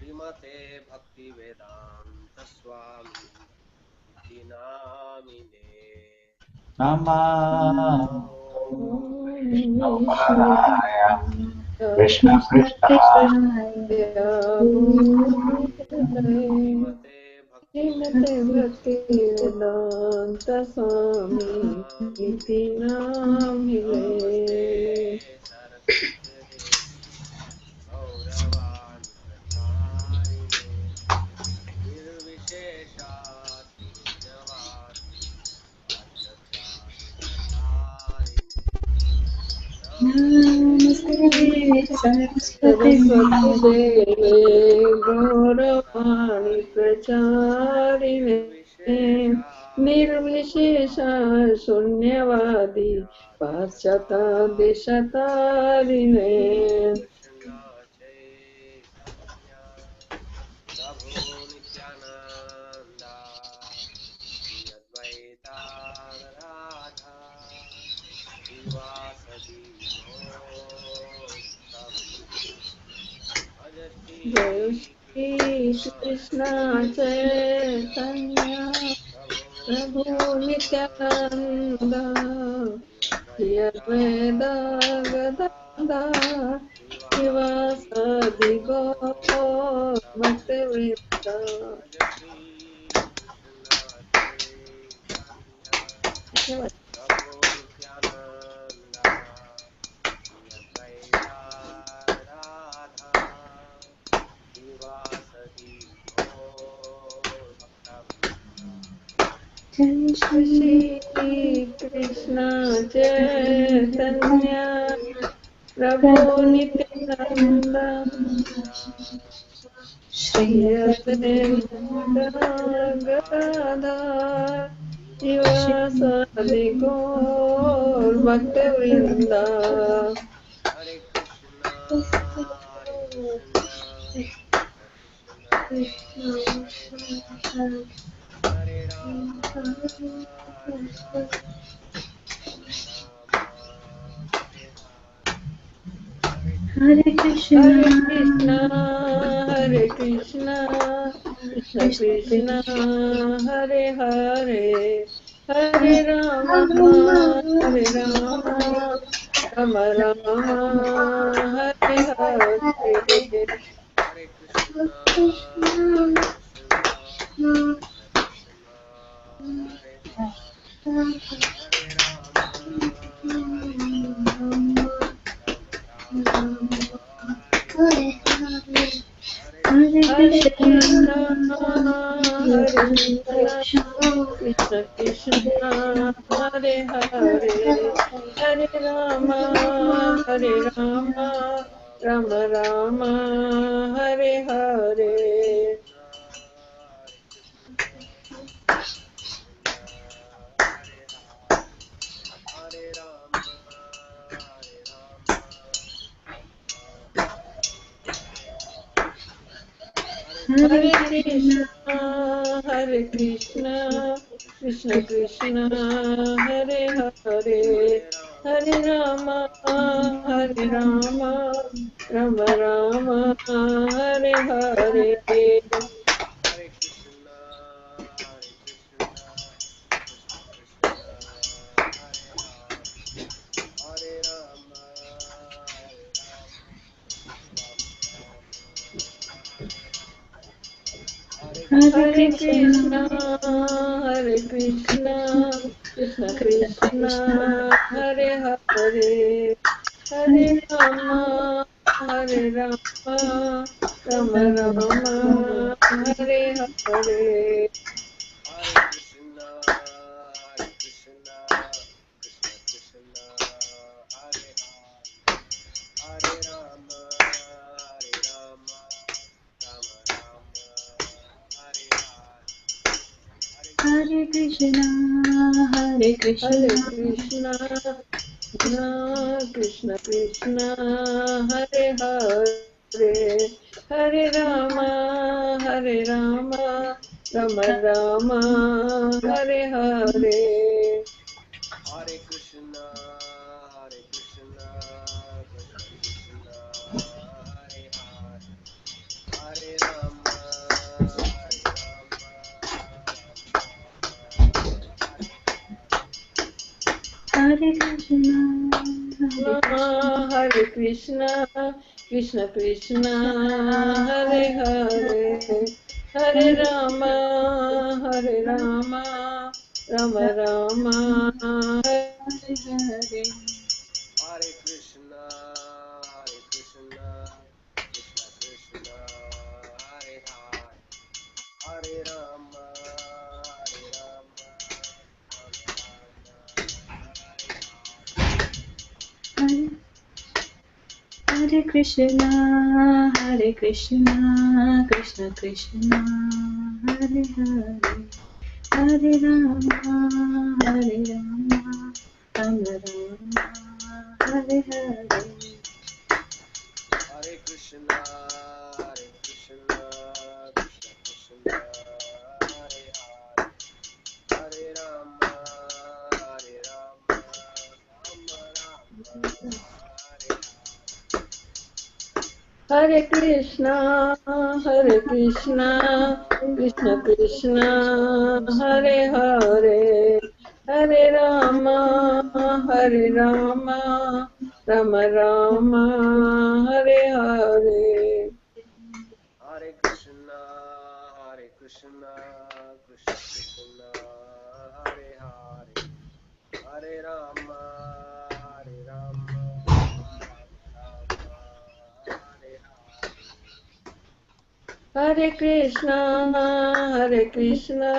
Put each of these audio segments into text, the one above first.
श्रीमते भक्ति वेदांत स्वामी इति नामिने। कृष्ण कृष्ण श्रीमते भक्ति भक्ति वेदांत स्वामी इति नामिने। नमस्ते सरस्वती देवी गौरवाणी प्रचारिणे निर्विशेषा शून्यवादी पाश्चात्यादेशतारिणे नमस्ते सरस्वती सरस्वती देवे गौरवाणी प्रचारिणे निर्विशेषा निर्विशेषा शून्यवादी पाश्चात्यादेशतारिणे। कृष्ण चैतन्य प्रभु नित्यानंदा श्री अद्वैता गदाधर श्रीवासदि भज श्री जय श्री कृष्ण कृष्ण चैतन्य प्रभु प्रभु नित्यानंद नित्यानंद श्री श्री अद्वैता अद्वैत गदाधर गदाधर श्रीवासदि शिवासादि गौर भक्तवृंद। भज श्री कृष्ण चैतन्य प्रभु नित्यानंद श्री अद्वैता गदाधर श्रीवासदि गौर भक्तवृंद। जय श्री श्री कृष्ण चैतन्य प्रभु प्रभु नित्यानंद श्री अद्वैत गदाधर शिवासादि गौर भक्तवृंद। हरे कृष्णा कृष्ण कृष्णा हरे राम हरे राम हरे राम राम राम हरे हरे। हरे हरे कृष्णा हरे कृष्ण कृष्णा हरे कृष्णा कृष्ण कृष्ण कृष्ण कृष्ण हरे हरे हरे राम हरे राम राम राम हरे हरे। हरे कृष्णा हरे कृष्णा कृष्ण कृष्णा हरे हरे हरे राम राम राम हरे हरे। हरे हरे हरे कृष्णा कृष्ण कृष्णा हरे हरे कृष्णा कृष्ण कृष्ण हरे हरे हरे राम राम राम हरे हरे। कृष्णा हरे कृष्णा कृष्ण कृष्णा हरे हरे हरे राम राम राम हरे हरे। हरे हरे हरे कृष्ण कृष्णा हरे कृष्णा कृष्ण कृष्ण हरे हरे हरे राम राम राम हरे हरे। हरे कृष्णा कृष्ण कृष्ण हरे हरे हरे राम राम राम हरे हरे। हरे हरे हरे कृष्णा कृष्ण कृष्ण कृष्ण कृष्ण कृष्ण कृष्ण हरे हरे हरे हरे राम राम राम हरे हरे। हरे कृष्णा कृष्ण कृष्ण हरे हरे हरे राम राम राम हरे हरे। हरे हरे कृष्णा कृष्ण हरे कृष्ण हरे कृष्ण कृष्ण कृष्ण हरे हरे हरे राम राम राम हरे हरे। हरे Krishna Krishna Krishna Hare Hare Hare Hare Krishna, Hare Krishna, Krishna Krishna, Hare Hare, Hare Rama, Hare Rama, Rama Rama, Hare Hare. Hare Krishna, Hare Krishna, Krishna Krishna, Hare Hare, Hare Rama, Hare Rama, Rama Rama, Hare Hare Hare Krishna, Hare Krishna, Krishna Krishna, Hare Hare, Hare Rama, Hare Rama, Rama Rama, Hare Hare. Hare Krishna, Hare Krishna, Krishna Krishna, Hare Hare, Hare Rama, Hare Rama, Rama Rama, Hare Hare Krishna, Hare Krishna, Krishna Krishna, Hare Hare, Hare Rama, Hare Rama, Rama Rama, Hare Hare. Hare Krishna, Hare Krishna, Krishna Krishna, Hare Hare, Hare Rama, Hare Rama, Rama Rama, Hare Hare. Hare Krishna, Hare Krishna,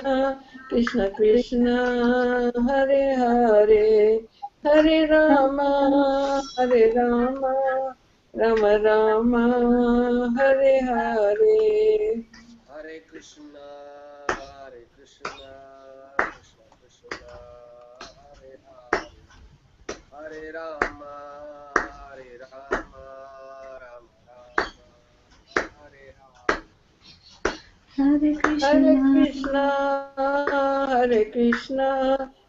Krishna Krishna, Hare Hare, Hare Rama, Hare Rama, Rama Rama, Hare Hare. Hare Krishna, Hare Krishna, Krishna Krishna, Hare Hare, Hare Rama, Hare Rama, Rama Rama, Hare Hare. Hare Hare Krishna, Krishna, Hare Krishna,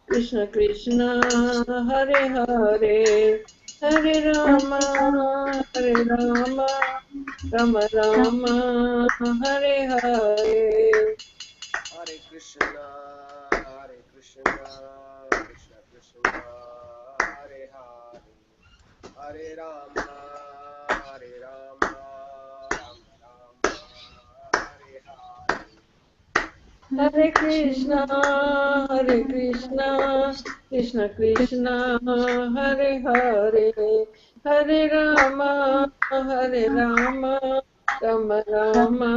Krishna Krishna, Hare Hare, Hare Rama, Hare Rama, Rama Rama, Hare Hare. Hare Krishna, Hare Krishna, Krishna Krishna, Hare Hare, Hare Rama, Hare Rama, Rama Rama, Hare Hare. Hare Krishna, Hare Krishna, Krishna Krishna, Hare Hare, Hare Rama, Hare Rama, Rama Rama,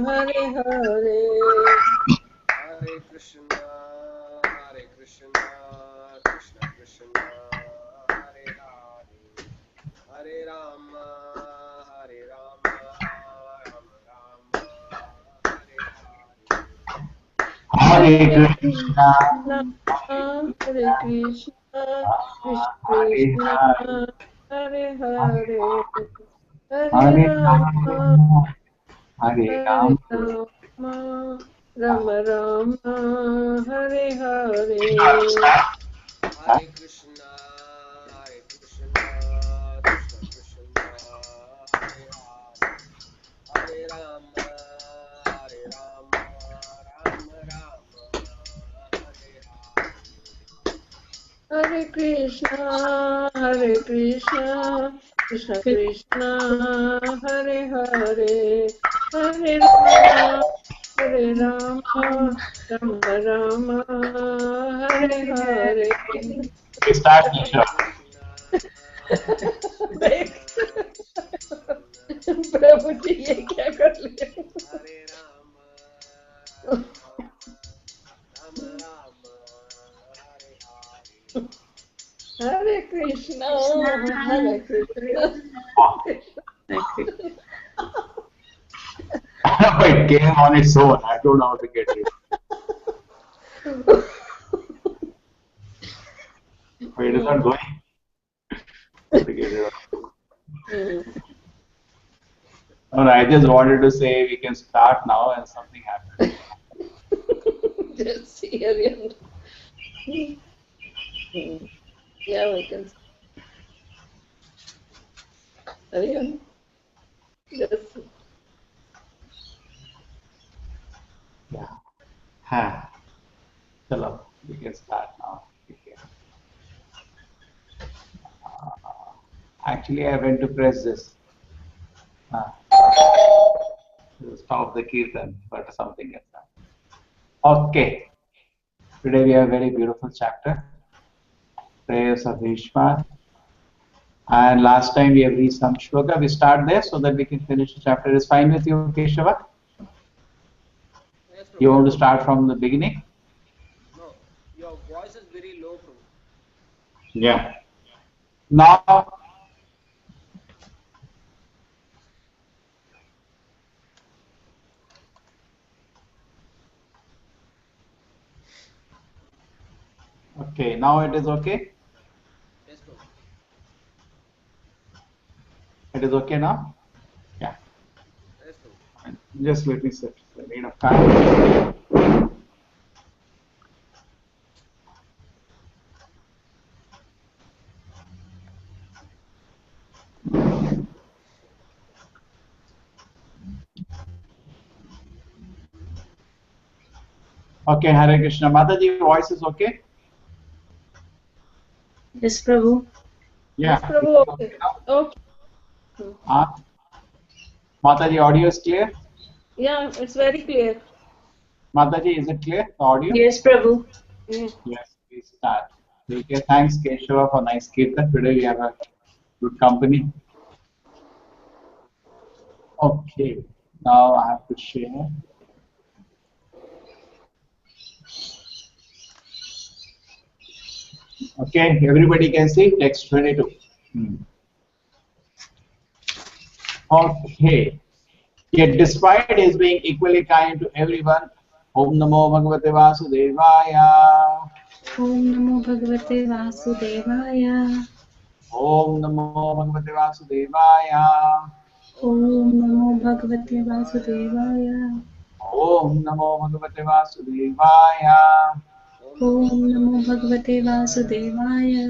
Hare Hare. Hare Krishna, Hare Krishna, Krishna Krishna, Hare Hare, Hare Rama, Hare Rama, Rama Rama, Hare Hare. Hare Hare Krishna, Krishna, Hare Krishna, Krishna Hare Krishna, Hare, Hare Hare, Hare Hare Rama, Rama, Hare Hare Rama, Rama, Rama Rama, Hare Hare. Hare Krishna, Hare Krishna, Krishna Krishna, Hare Hare, Hare Rama, Hare Rama, Rama Rama, Hare Hare. Hare Krishna, Hare Krishna, Krishna Krishna, Hare Hare, Hare Rama, Hare Rama, Rama Rama, Hare Hare. We start Hare Nisha. Krishna, Hare Krishna, Krishna Krishna, प्रभु जी ये क्या कर लिया? Hare Rama, Hare Rama, Rama Rama, Hare Hare. Hare Krishna, Hare Krishna. It came on its own. I don't know how to get it. But it is not going. To get it out. No, I just wanted to say we can start now and something happened. Just here and yeah, we can. Arian, just Yeah. Ha. Chalo, we can start now. Okay. Actually, I went to press this. To stop the kirtan, but something else happened. Okay. Today we have a very beautiful chapter. Prayers of Bhishma. And last time we have read some shloka. We start there so that we can finish the chapter. Is fine with you, Keshava? Yes, Prabhu. You want to start from the beginning? No, your voice is very low, Prabhu. Yeah. Now, okay, now it is okay? Yes, Prabhu. It is okay now? Yeah. Yes, Prabhu. Just let me set the need of time. Okay, Hare Krishna. Mataji, voice is okay? Yes, Prabhu. Yeah. Yes, Prabhu. It is Okay. now? Okay. Mataji, audio is clear? Yeah, it's very clear. Mataji, is it clear? The audio? Yes, Prabhu. Yeah. Yes, please start. Okay, thanks Keshava for nice kirtan. Today we have a good company. Okay, now I have to share. Okay, everybody can see text 22. Okay. Yet despite his being equally kind to everyone, Om Namo Bhagavate Vasudevaya. Om Namo Bhagavate Vasudevaya. Om Namo Bhagavate Vasudevaya. Om Namo Bhagavate Vasudevaya. Om Namo Bhagavate Vasudevaya. Om Namo Bhagavate Vasudevaya.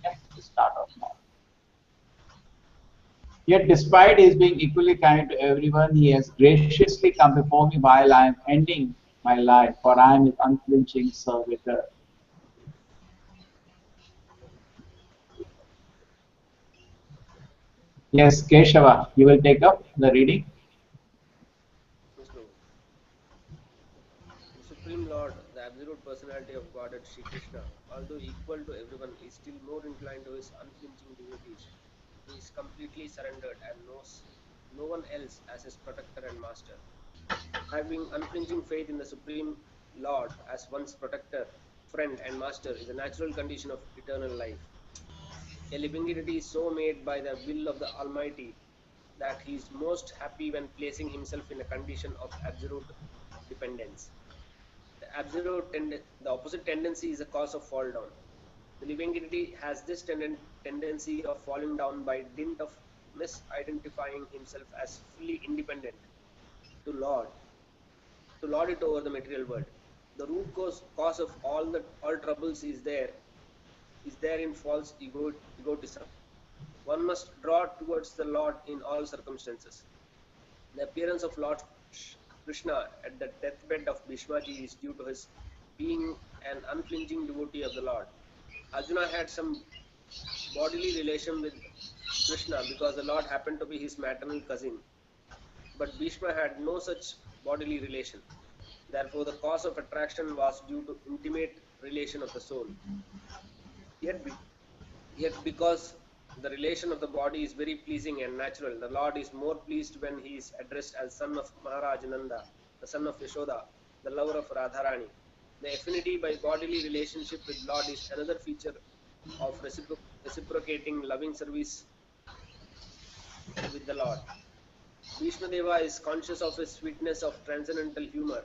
Yes, start off now. Yet despite his being equally kind to everyone, he has graciously come before me while I am ending my life, for I am his unflinching servitor. Yes, Keshava, you will take up the reading. Yes, Prabhu. The Supreme Lord, the absolute personality of Godhead Sri Krishna, although equal to everyone, is still more inclined to his unflinching devotees. He is completely surrendered and knows no one else as his protector and master. Having unflinching faith in the Supreme Lord as one's protector, friend, and master is a natural condition of eternal life. A living entity is so made by the will of the Almighty that he is most happy when placing himself in a condition of absolute dependence. The opposite tendency is a cause of fall down. The living entity has this tendency of falling down by dint of misidentifying himself as fully independent to Lord, to lord it over the material world. The root cause of all troubles is there in false egotism. One must draw towards the Lord in all circumstances. The appearance of Lord Krishna at the deathbed of Bhishmaji is due to his being an unflinching devotee of the Lord. Arjuna had some bodily relation with Krishna because the Lord happened to be his maternal cousin, but Bhishma had no such bodily relation. Therefore, the cause of attraction was due to intimate relation of the soul. Yet, Yet because the relation of the body is very pleasing and natural, the Lord is more pleased when he is addressed as son of Maharaj Nanda, the son of Yashoda, the lover of Radharani. The affinity by bodily relationship with Lord is another feature of reciprocating loving service with the Lord. Bhishma Deva is conscious of his sweetness of transcendental humor,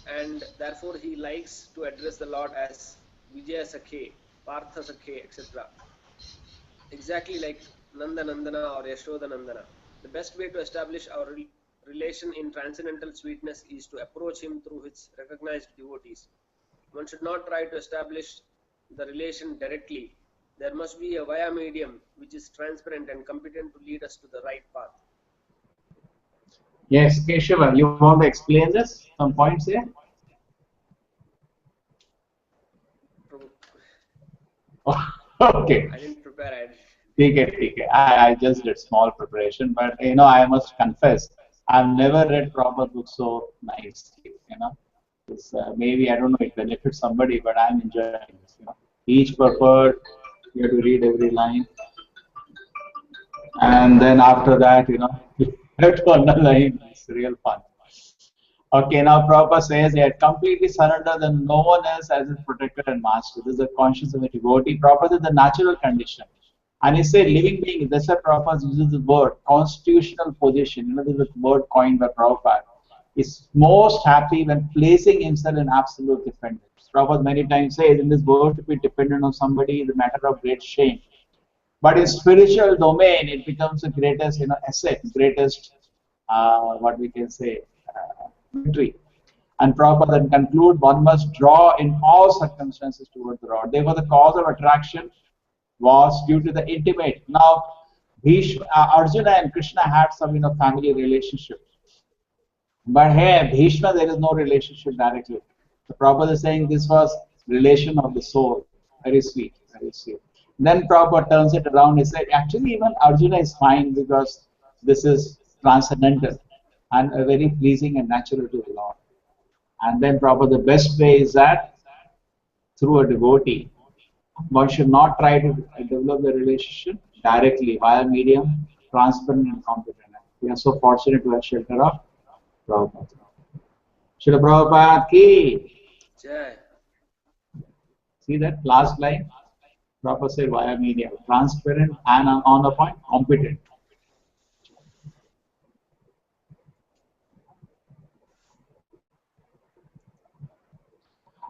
and therefore he likes to address the Lord as Vijaya Sakhe, Partha Sakhe, etc. Exactly like Nanda Nandana or Yashoda Nandana. The best way to establish our relation in transcendental sweetness is to approach him through his recognized devotees. One should not try to establish the relation directly. There must be a via medium which is transparent and competent to lead us to the right path. Yes, Keshava, you want to explain this? Some points here? Prabhu, Okay. I didn't prepare. ठीक है. I just did small preparation, but I must confess, I've never read Prabhupada book so nicely. Maybe I don't know it benefits somebody, but I'm enjoying this. Each purport, you have to read every line, and then after that, to underline. It's real fun. Okay, now Prabhupada says he had completely surrendered and no one else as his protector and master. This is the conscience of a devotee. Prabhupada is the natural condition. And he said living being, that's why Prabhupada uses the word constitutional position. This is a word coined by Prabhupada. Is most happy when placing himself in absolute dependence. Prabhupada many times says in this world to be dependent on somebody is a matter of great shame. But in spiritual domain, it becomes the greatest asset, greatest what we can say, victory. And Prabhupada then conclude, one must draw in all circumstances toward the Lord. Therefore, the cause of attraction was due to the intimate. Now, Arjuna and Krishna had some family relationship. But here, Bhishma, there is no relationship directly. So Prabhupada is saying this was relation of the soul. Very sweet, very sweet. Then Prabhupada turns it around and said, actually even Arjuna is fine because this is transcendental and very pleasing and natural to the Lord. And then Prabhupada, the best way is that through a devotee, one should not try to develop the relationship directly via medium, transparent and competent. We are so fortunate to have shelter of Prabhupada. Srila Prabhupada ki. Jai. See that last line? Prabhupada said via medium, transparent and on the point, competent.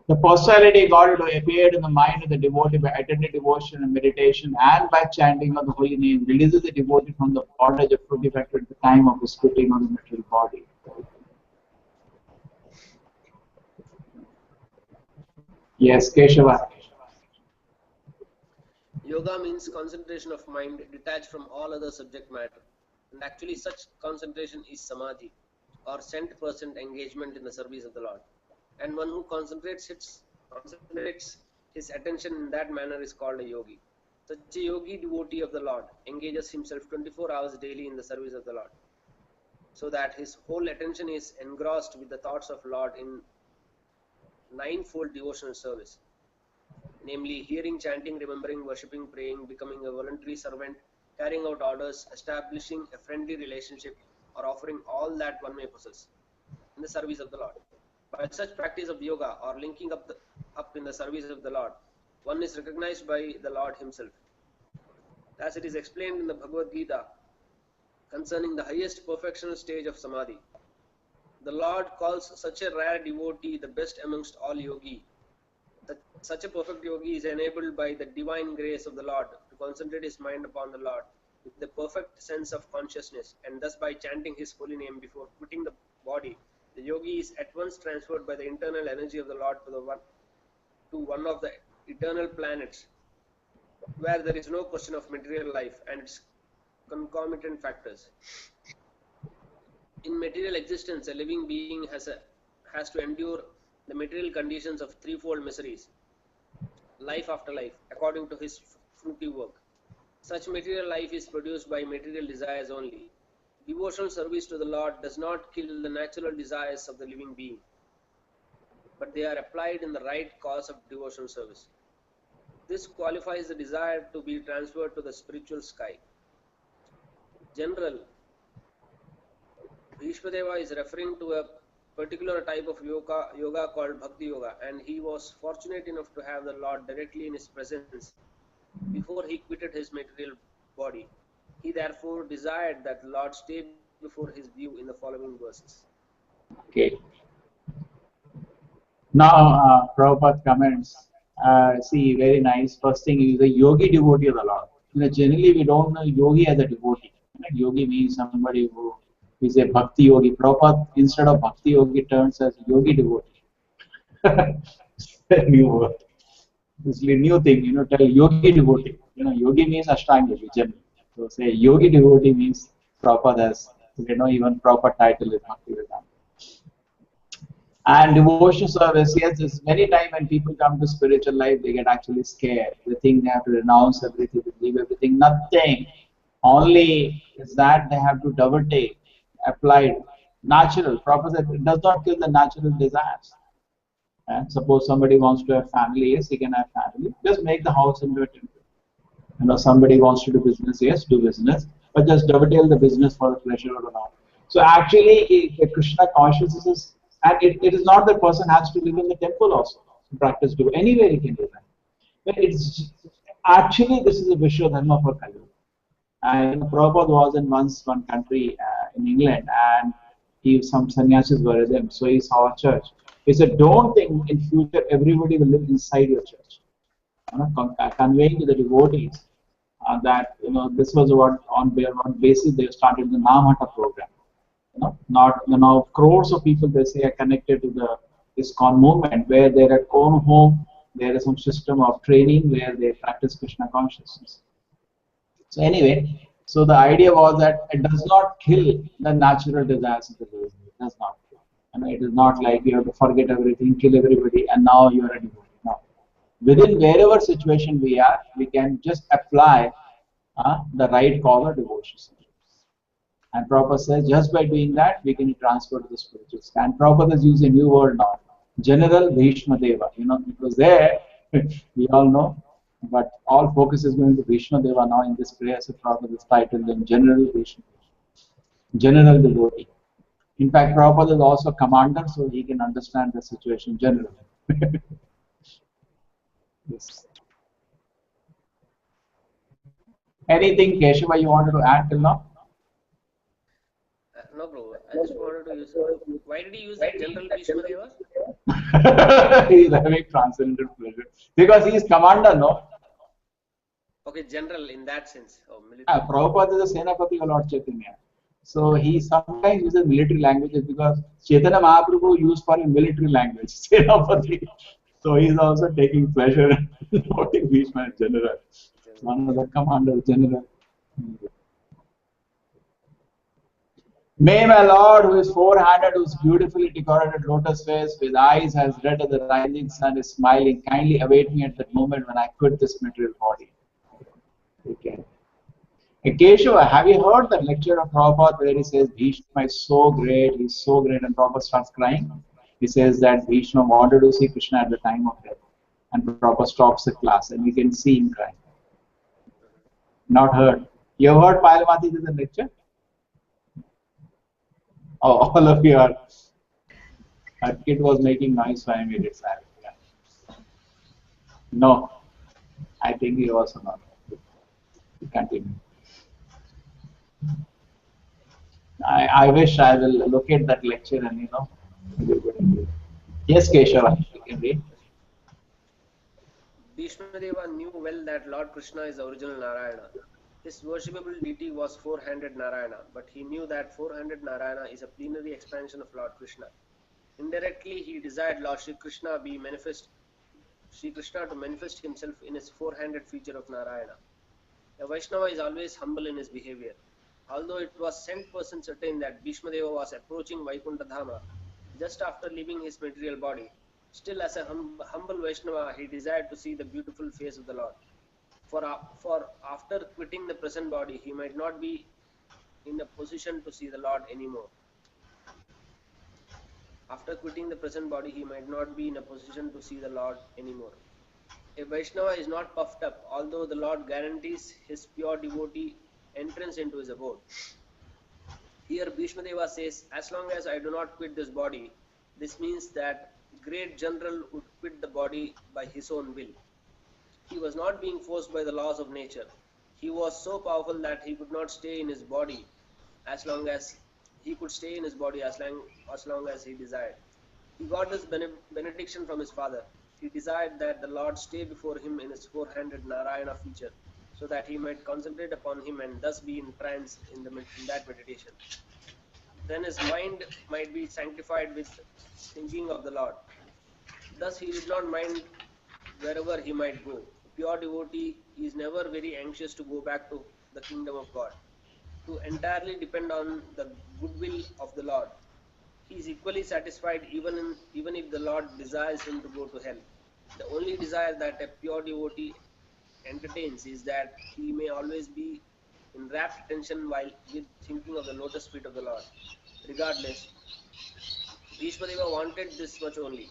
The personality God appeared in the mind of the devotee by attending devotion and meditation and by chanting of the holy name, releases the devotee from the bondage of fruity factor at the time of his splitting of the material body. Yes, Keshava. Yoga means concentration of mind detached from all other subject matter. And actually such concentration is samadhi, or cent% engagement in the service of the Lord. And one who concentrates his attention in that manner is called a yogi. Such a yogi devotee of the Lord engages himself 24 hours daily in the service of the Lord, so that his whole attention is engrossed with the thoughts of Lord in ninefold devotional service, namely hearing, chanting, remembering, worshipping, praying, becoming a voluntary servant, carrying out orders, establishing a friendly relationship, or offering all that one may possess in the service of the Lord. By such practice of yoga or linking up in the service of the Lord, one is recognized by the Lord himself. As it is explained in the Bhagavad Gita concerning the highest perfectional stage of samadhi, the Lord calls such a rare devotee the best amongst all yogi. Such a perfect yogi is enabled by the divine grace of the Lord to concentrate his mind upon the Lord with the perfect sense of consciousness, and thus by chanting his holy name before quitting the body, the yogi is at once transferred by the internal energy of the Lord to one of the eternal planets, where there is no question of material life and its concomitant factors. In material existence, a living being has to endure the material conditions of threefold miseries, life after life, according to his fruity work. Such material life is produced by material desires only. Devotional service to the Lord does not kill the natural desires of the living being, but they are applied in the right cause of devotional service. This qualifies the desire to be transferred to the spiritual sky. General, Bhishmadeva is referring to a particular type of yoga called Bhakti Yoga, and he was fortunate enough to have the Lord directly in his presence before he quitted his material body. He therefore desired that the Lord stay before his view in the following verses. Okay. Now, Prabhupada comments. See, very nice. First thing is a yogi devotee of the Lord. Generally we don't know yogi as a devotee. Yogi means somebody who is a bhakti yogi. Prabhupada, instead of bhakti yogi, turns as yogi devotee. New word. This is a new thing. Tell yogi devotee. Yogi means Ashtanga yogi generally. So say yogi devotee means Prabhupada has, even proper title is Bhakti Vedanta. And devotion service, yes, there's many times when people come to spiritual life, they get actually scared. They think they have to renounce everything, leave everything. Nothing. Only is that they have to double take, applied, natural. Proper said, it does not kill the natural desires. And suppose somebody wants to have family, yes, he can have family. Just make the house into a temple. Somebody wants to do business, yes, do business, but just dovetail the business for the pleasure of the Lord. So actually, Krishna consciousness, and it is not that person has to live in the temple also to practice do. Anywhere he can do that. But it's actually, this is a Vishwa Dharma for Kali. And Prabhupada was in once one country in England, and some sannyasis were with him. So he saw a church. He said, "Don't think in future everybody will live inside your church." Conveying to the devotees that this was what on basis they started the Namhata program. Not crores of people they say are connected to the ISKCON movement, where they're at own home. There is some system of training where they practice Krishna consciousness. So anyway, so the idea was that it does not kill the natural desires of the devotee. It does not kill. It is not like you have to forget everything, kill everybody, and now you are a devotee. No. Within wherever situation we are, we can just apply the right call or devotion. And Prabhupada says just by doing that, we can transfer to the spiritual state. And Prabhupada has used a new word now, General Bhishma Deva. It was there, we all know, but all focus is going to Bhishma Deva now in this prayer. So Prabhupada is titled in General Bhishma, General Devotee. In fact, Prabhupada is also commander, so he can understand the situation generally. Yes. Anything, Keshava, you wanted to add till now? No, bro. I just wanted to use. Why did he use that General Bhishma Deva? He is having transcendental pleasure because he is commander, no? Okay, general in that sense. Oh, military. Prabhupada is a Senapati of Lord Chaitanya. So he sometimes uses military languages because Chaitanya Mahaprabhu used for a military language, Senapati. So he is also taking pleasure in quoting Bhishma as general. One of the commander, general. May my Lord, who is four-handed, whose beautifully decorated lotus face, with eyes as red as the rising sun, is smiling, kindly await me at that moment when I quit this material body. Okay. Keshava, have you heard the lecture of Prabhupada where he says Bhishma is so great, he's so great, and Prabhupada starts crying? He says that Bhishma wanted to see Krishna at the time of death, and Prabhupada stops the class, and we can see him crying. Not heard. You have heard Payalamati in the lecture? Oh, all of you are. Our kid was making noise, so I made it silent. Yeah. No, I think he was not. Continue. I wish I will locate that lecture and Yes, Keshava, you can read. Bhishma Deva knew well that Lord Krishna is the original Narayana. His worshipable deity was four-handed Narayana, but he knew that four-handed Narayana is a plenary expansion of Lord Krishna. Indirectly, he desired Lord Sri Krishna to manifest himself in his four-handed feature of Narayana. A Vaishnava is always humble in his behavior. Although it was 100% certain that Bhishma Deva was approaching Vaikuntha Dhama just after leaving his material body, still as a humble Vaishnava, he desired to see the beautiful face of the Lord. For after quitting the present body, he might not be in a position to see the Lord anymore. After quitting the present body, he might not be in a position to see the Lord anymore. A Vaishnava is not puffed up, although the Lord guarantees his pure devotee entrance into his abode. Here Bhishma Deva says, as long as I do not quit this body, this means that great general would quit the body by his own will. He was not being forced by the laws of nature. He was so powerful that he could not stay in his body as long as he could stay in his body as long as he desired. He got this benediction from his father. He desired that the Lord stay before him in his four-handed Narayana feature, so that he might concentrate upon him and thus be in trance in that meditation. Then his mind might be sanctified with thinking of the Lord. Thus he did not mind wherever he might go. A pure devotee is never very anxious to go back to the kingdom of God, to entirely depend on the goodwill of the Lord. He is equally satisfied even if the Lord desires him to go to hell. The only desire that a pure devotee entertains is that he may always be in rapt attention while with thinking of the lotus feet of the Lord. Regardless, Bhishmadeva wanted this much only,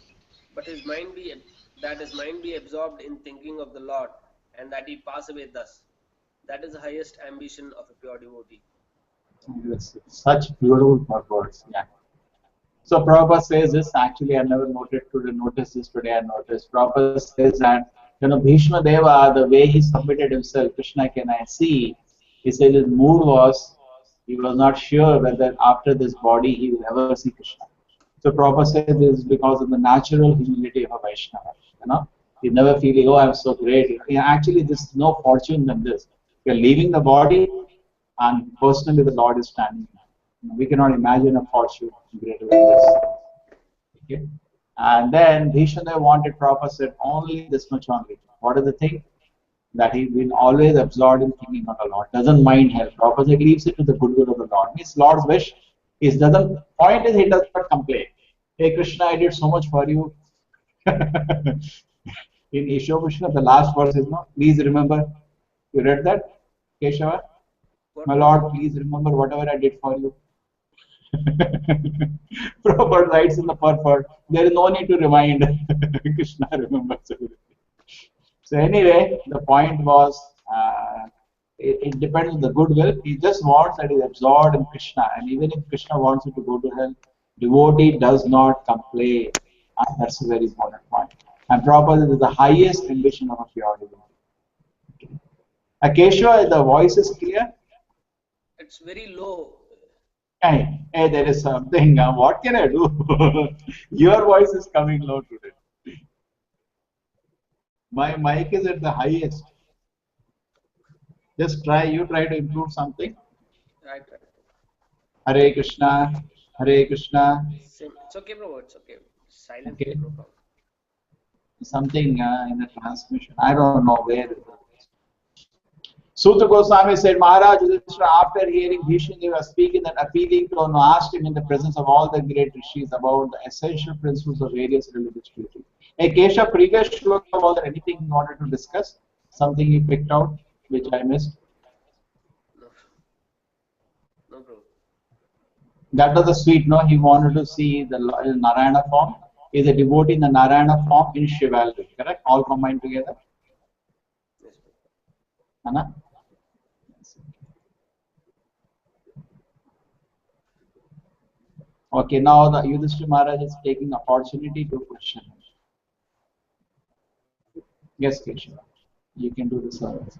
but his mind be absorbed in thinking of the Lord, and that he pass away thus. That is the highest ambition of a pure devotee. Yes, such beautiful words. Yeah. So Prabhupada says this. Actually, I never noticed this today. I noticed Prabhupada says that Bhishma Deva, the way he submitted himself, Krishna, can I see? He said his mood was he was not sure whether after this body he will ever see Krishna. So Prabhupada says this is because of the natural humility of a Vaishnava. He's never feeling, oh, I'm so great. Actually, there's no fortune than this. You're leaving the body, and personally, the Lord is standing. We cannot imagine a fortune greater than this. Okay? And then Bhishma wanted Prabhupada said only this much only. What is the thing? That he's been always absorbed in thinking of the Lord. Doesn't mind hell. Prabhupada said leaves it to the goodwill of the Lord. Means Lord's wish. Point is he does not complain. Hey Krishna, I did so much for you. In Isho Krishna, the last verse is no. Please remember. You read that? Keshava? My Lord, please remember whatever I did for you. Prabhupada writes in the purport, there is no need to remind. Krishna remembers everything. So anyway, the point was, it depends on the goodwill. He just wants that he's absorbed in Krishna. And even if Krishna wants you to go to hell, devotee does not complain. And that's a very important point. And Prabhupada is the highest ambition of a pure devotee. Keshava, the voice is clear? It's very low. Hey, there is something. What can I do? Your voice is coming low today. My mic is at the highest. Just you try to improve something. Right. Hare Krishna, Hare Krishna. It's okay, bro. It's okay. Silent. Okay. No problem. Something in the transmission. I don't know where. Suta Goswami said, Maharaj, after hearing Bhishma Deva speak in that appealing tone, asked him in the presence of all the great rishis about the essential principles of various religious duties. Hey, Kesha, previous shloka, was there anything you wanted to discuss? Something you picked out, which I missed? No, bro. That was the sweet, no? He wanted to see the Narayana form. Is a devotee in the Narayana form in Shivalry, correct? All combined together? Yes, bro. Anna? Okay, now the Yudhishthira Maharaj is taking opportunity to question. Yes, Keshav, you can do the service.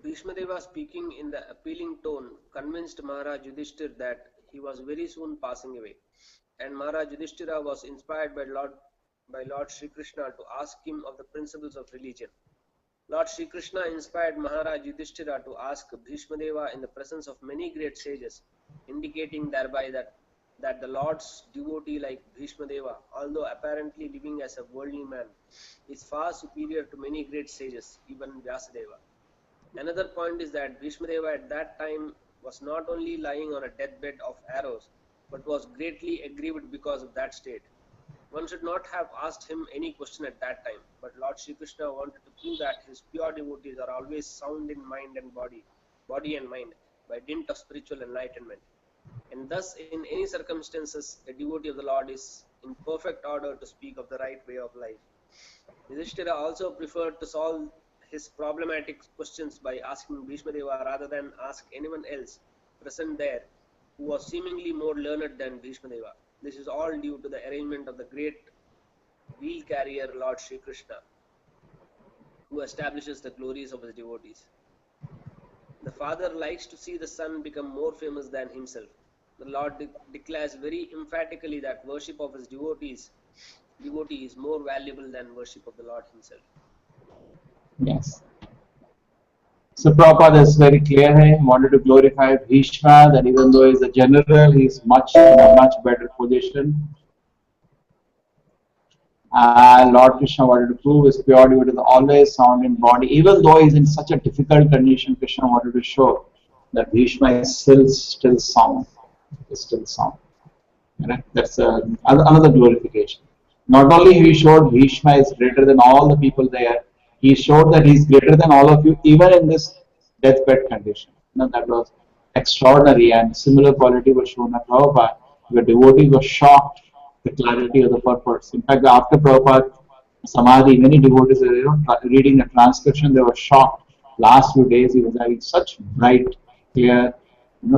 Bhishma Deva, speaking in the appealing tone, convinced Maharaj Yudhishthira that he was very soon passing away. And Maharaj Yudhishthira was inspired by Lord Sri Krishna to ask him of the principles of religion. Lord Sri Krishna inspired Maharaj Yudhishthira to ask Bhishma Deva in the presence of many great sages, indicating thereby that the Lord's devotee like Bhishma Deva, although apparently living as a worldly man, is far superior to many great sages, even Vyasadeva. Another point is that Bhishma Deva at that time was not only lying on a deathbed of arrows, but was greatly aggrieved because of that state. One should not have asked him any question at that time, but Lord Sri Krishna wanted to prove that his pure devotees are always sound in mind and body and mind, by dint of spiritual enlightenment. And thus, in any circumstances, a devotee of the Lord is in perfect order to speak of the right way of life. Yudhishthira also preferred to solve his problematic questions by asking Bhishma Deva rather than ask anyone else present there who was seemingly more learned than Bhishma Deva. This is all due to the arrangement of the great wheel carrier Lord Sri Krishna, who establishes the glories of his devotees. The father likes to see the son become more famous than himself. The Lord declares very emphatically that worship of his devotee is more valuable than worship of the Lord himself. Yes. So Prabhupada is very clear here. He wanted to glorify Bhishma, that even though he's a general, he's in a much better position. Lord Krishna wanted to prove his pure devotee is always sound in body. Even though he's in such a difficult condition, Krishna wanted to show that Bhishma is still sound. Is still sound. Correct? That's another glorification. Not only he showed Bhishma is greater than all the people there, he showed that he is greater than all of you, even in this deathbed condition. That was extraordinary, and similar quality was shown at Prabhupada, where devotees were shocked the clarity of the purpose. In fact, after Prabhupada Samadhi, many devotees were reading the transcription, they were shocked. Last few days he was having such bright, clear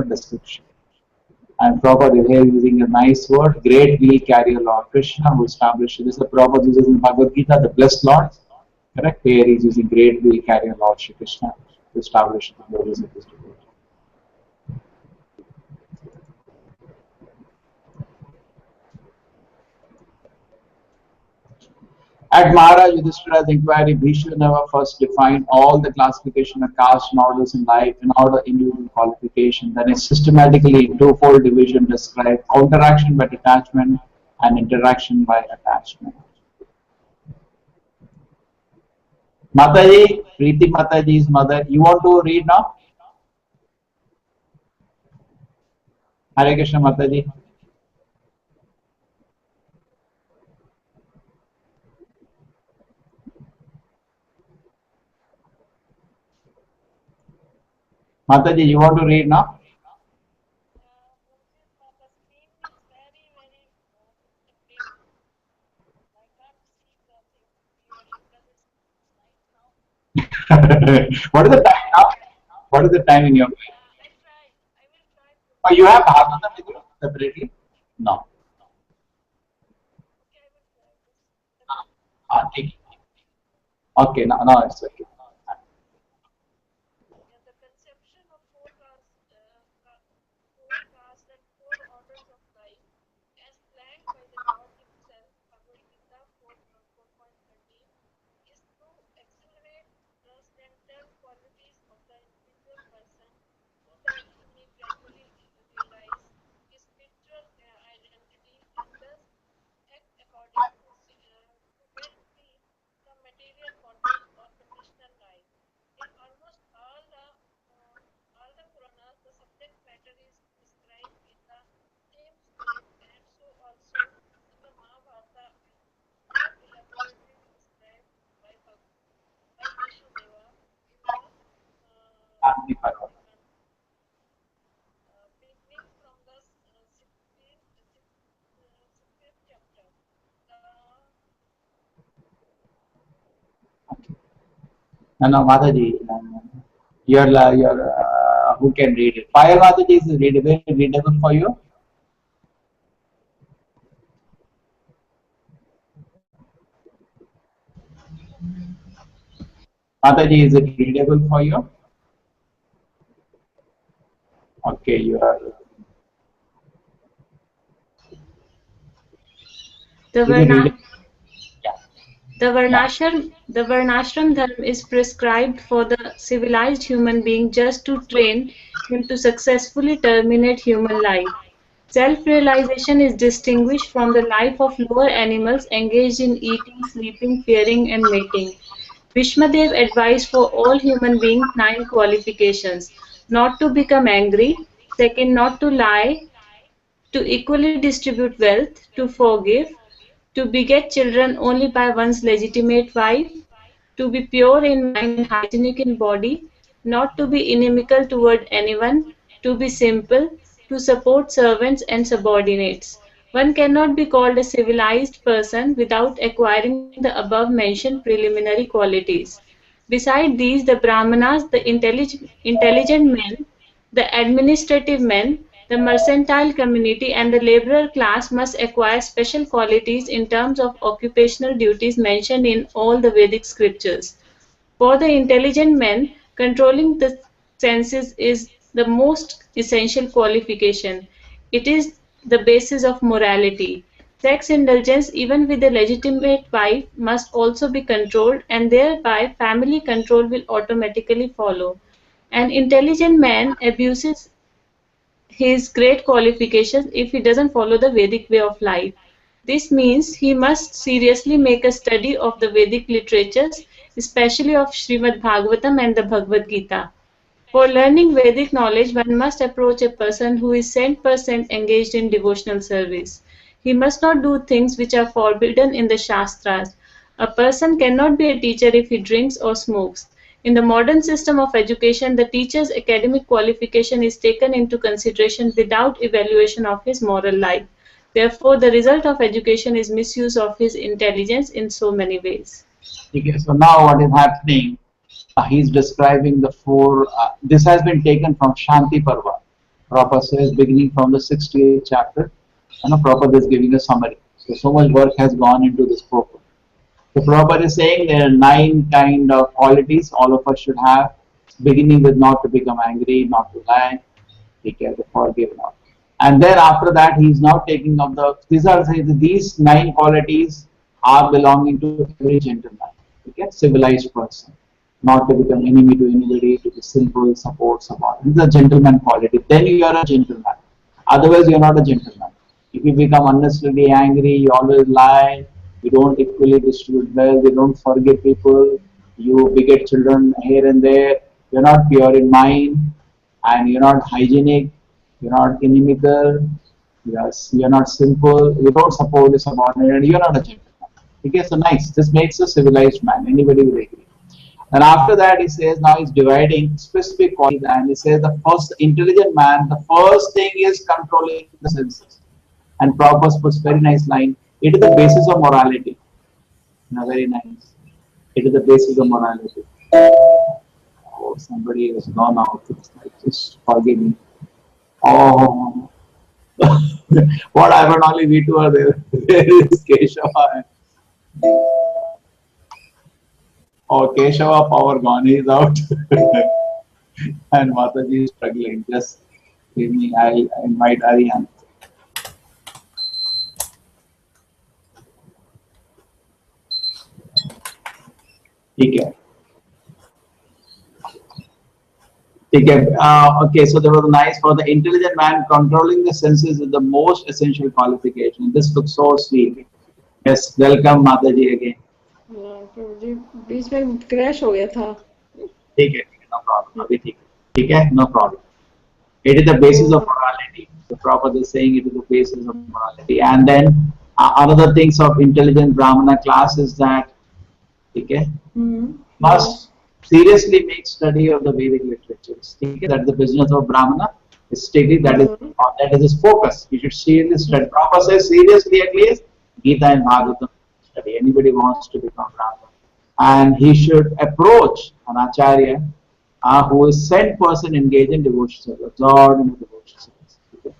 description. And Prabhupada is here using a nice word, great wheel carrier Lord Krishna, who established this. The Prabhupada uses in Bhagavad Gita, the blessed Lord. Correct? Here he is using great wheel carrier Lord Shri Krishna to establish the glories of this devotee. At Maharaj Yudhishthira's inquiry, Bhishma never first defined all the classification of caste models in life in order individual qualification. Then is systematically in twofold division described counteraction by detachment and interaction by attachment. Mataji, Preeti Mataji's mother, you want to read now? Hare Krishna Mataji. Mataji, you want to read now? What is the time now? What is the time in your mind? Oh, you have Bhagavatam with you separately? No. Take it. Okay, now it's okay. No, Mataji, who can read it? Fire Mataji is readable for you? Mataji, is it readable for you? Okay, you are. The Varnashram dharma is prescribed for the civilized human being just to train him to successfully terminate human life. Self-realization is distinguished from the life of lower animals engaged in eating, sleeping, fearing, and mating. Bhishmadev advised for all human beings 9 qualifications: not to become angry, second, not to lie, to equally distribute wealth, to forgive, to beget children only by one's legitimate wife, to be pure in mind and hygienic in body, not to be inimical toward anyone, to be simple, to support servants and subordinates. One cannot be called a civilized person without acquiring the above-mentioned preliminary qualities. Beside these, the Brahmanas, the intelligent men, the administrative men, the mercantile community, and the laborer class must acquire special qualities in terms of occupational duties mentioned in all the Vedic scriptures. For the intelligent men, controlling the senses is the most essential qualification. It is the basis of morality. Sex indulgence, even with a legitimate wife, must also be controlled, and thereby family control will automatically follow. An intelligent man abuses his great qualifications if he doesn't follow the Vedic way of life. This means he must seriously make a study of the Vedic literatures, especially of Srimad Bhagavatam and the Bhagavad Gita. For learning Vedic knowledge, one must approach a person who is 100% engaged in devotional service. He must not do things which are forbidden in the Shastras. A person cannot be a teacher if he drinks or smokes. In the modern system of education, the teacher's academic qualification is taken into consideration without evaluation of his moral life. Therefore, the result of education is misuse of his intelligence in so many ways. Okay, so now what is happening? He's describing the four. This has been taken from Shanti Parva. Prabhupada says, beginning from the 68th chapter, and Prabhupada is giving a summary. So much work has gone into this purport. So Prabhupada is saying there are 9 kind of qualities all of us should have, beginning with not to become angry, not to lie, take care to forgive not. And then after that, he is now taking up these 9 qualities are belonging to every gentleman, okay, civilized person. Not to become enemy to anybody, to be simple, support, support. This is a gentleman quality. Then you are a gentleman. Otherwise, you are not a gentleman. If you become unnecessarily angry, you always lie, you don't equally distribute wealth, you don't forgive people, you beget children here and there, you're not pure in mind, and you're not hygienic, you're not inimical, you're not simple, you don't support the subordinate, you're not a gentleman. Okay, so nice. This makes a civilized man. Anybody will agree. And after that, he says, now he's dividing specific qualities, and he says the first intelligent man, the first thing is controlling the senses. And Prabhupada puts very nice line, it is the basis of morality. Very nice. It is the basis of morality. Oh, somebody has gone out. Just forgive me. Oh, what happened? Only we two are there. There is Keshava. Oh, Keshava, power gone. He is out. And Mataji is struggling. Just give me, I invite Aryan. Okay. Okay, so there was nice for the intelligent man, controlling the senses is the most essential qualification. This looks so sweet. Yes, welcome Mataji again. जी बीच में crash हो गया था. ठीक है, no problem. अभी ठीक है, no problem. It is the basis of morality. The Prabhupada is saying it is the basis of morality. And then another things of intelligent Brahmana class is that, okay, must seriously make study of the Vedic literatures. Okay, that is the business of Brahmana. Study that is his focus. You should seriously study. Prabhupada says seriously at least Gita and Bhagavatam study. Anybody wants to become Brahmana, and he should approach an acharya who is sent person engaged in devotion service, absorbed in devotion service. Okay?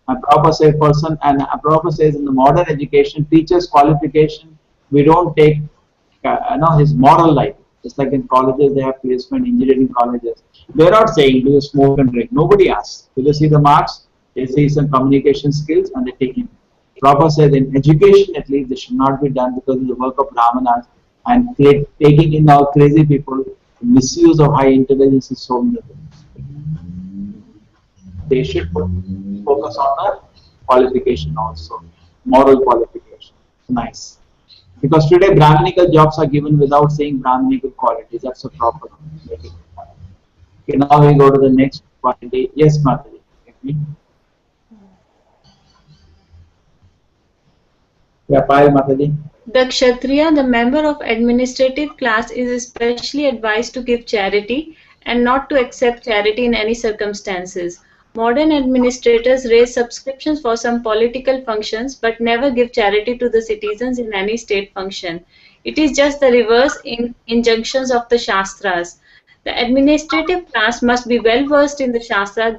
And Prabhupada says person, and Prabhupada says in the modern education, teachers' qualification, we don't take his moral life. Just like in colleges, they have placement, engineering colleges. They're not saying, do you smoke and drink? Nobody asks. Do you see the marks? They see some communication skills and they take him. Prabhupada says in education, at least, this should not be done because of the work of Brahmanas and taking in our crazy people. Misuse of high intelligence is so many things. They should focus on the qualification also, moral qualification. Nice. Because today Brahminical jobs are given without saying Brahminical qualities. That's a problem. Okay, now we go to the next quality. Yes, Mataji. Yeah, bye, Mataji. The Kshatriya, the member of administrative class, is especially advised to give charity and not to accept charity in any circumstances. Modern administrators raise subscriptions for some political functions but never give charity to the citizens in any state function. It is just the reverse in injunctions of the Shastras. The administrative class must be well versed in the Shastras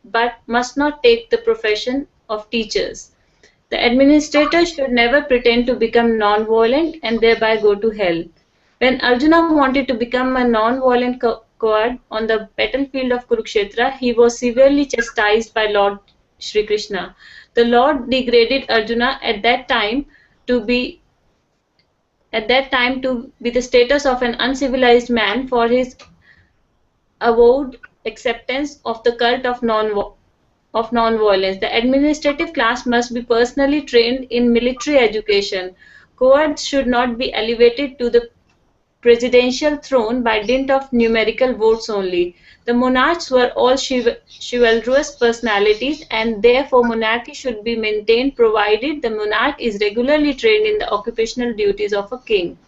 but must not take the profession of teachers. The administrator should never pretend to become non-violent and thereby go to hell. When Arjuna wanted to become a non-violent coward on the battlefield of Kurukshetra, he was severely chastised by Lord Shri Krishna. The Lord degraded Arjuna at that time to be the status of an uncivilized man for his avowed acceptance of the cult of non-violence. The administrative class must be personally trained in military education. Cowards should not be elevated to the presidential throne by dint of numerical votes only. The monarchs were all chivalrous personalities, and therefore monarchy should be maintained provided the monarch is regularly trained in the occupational duties of a king.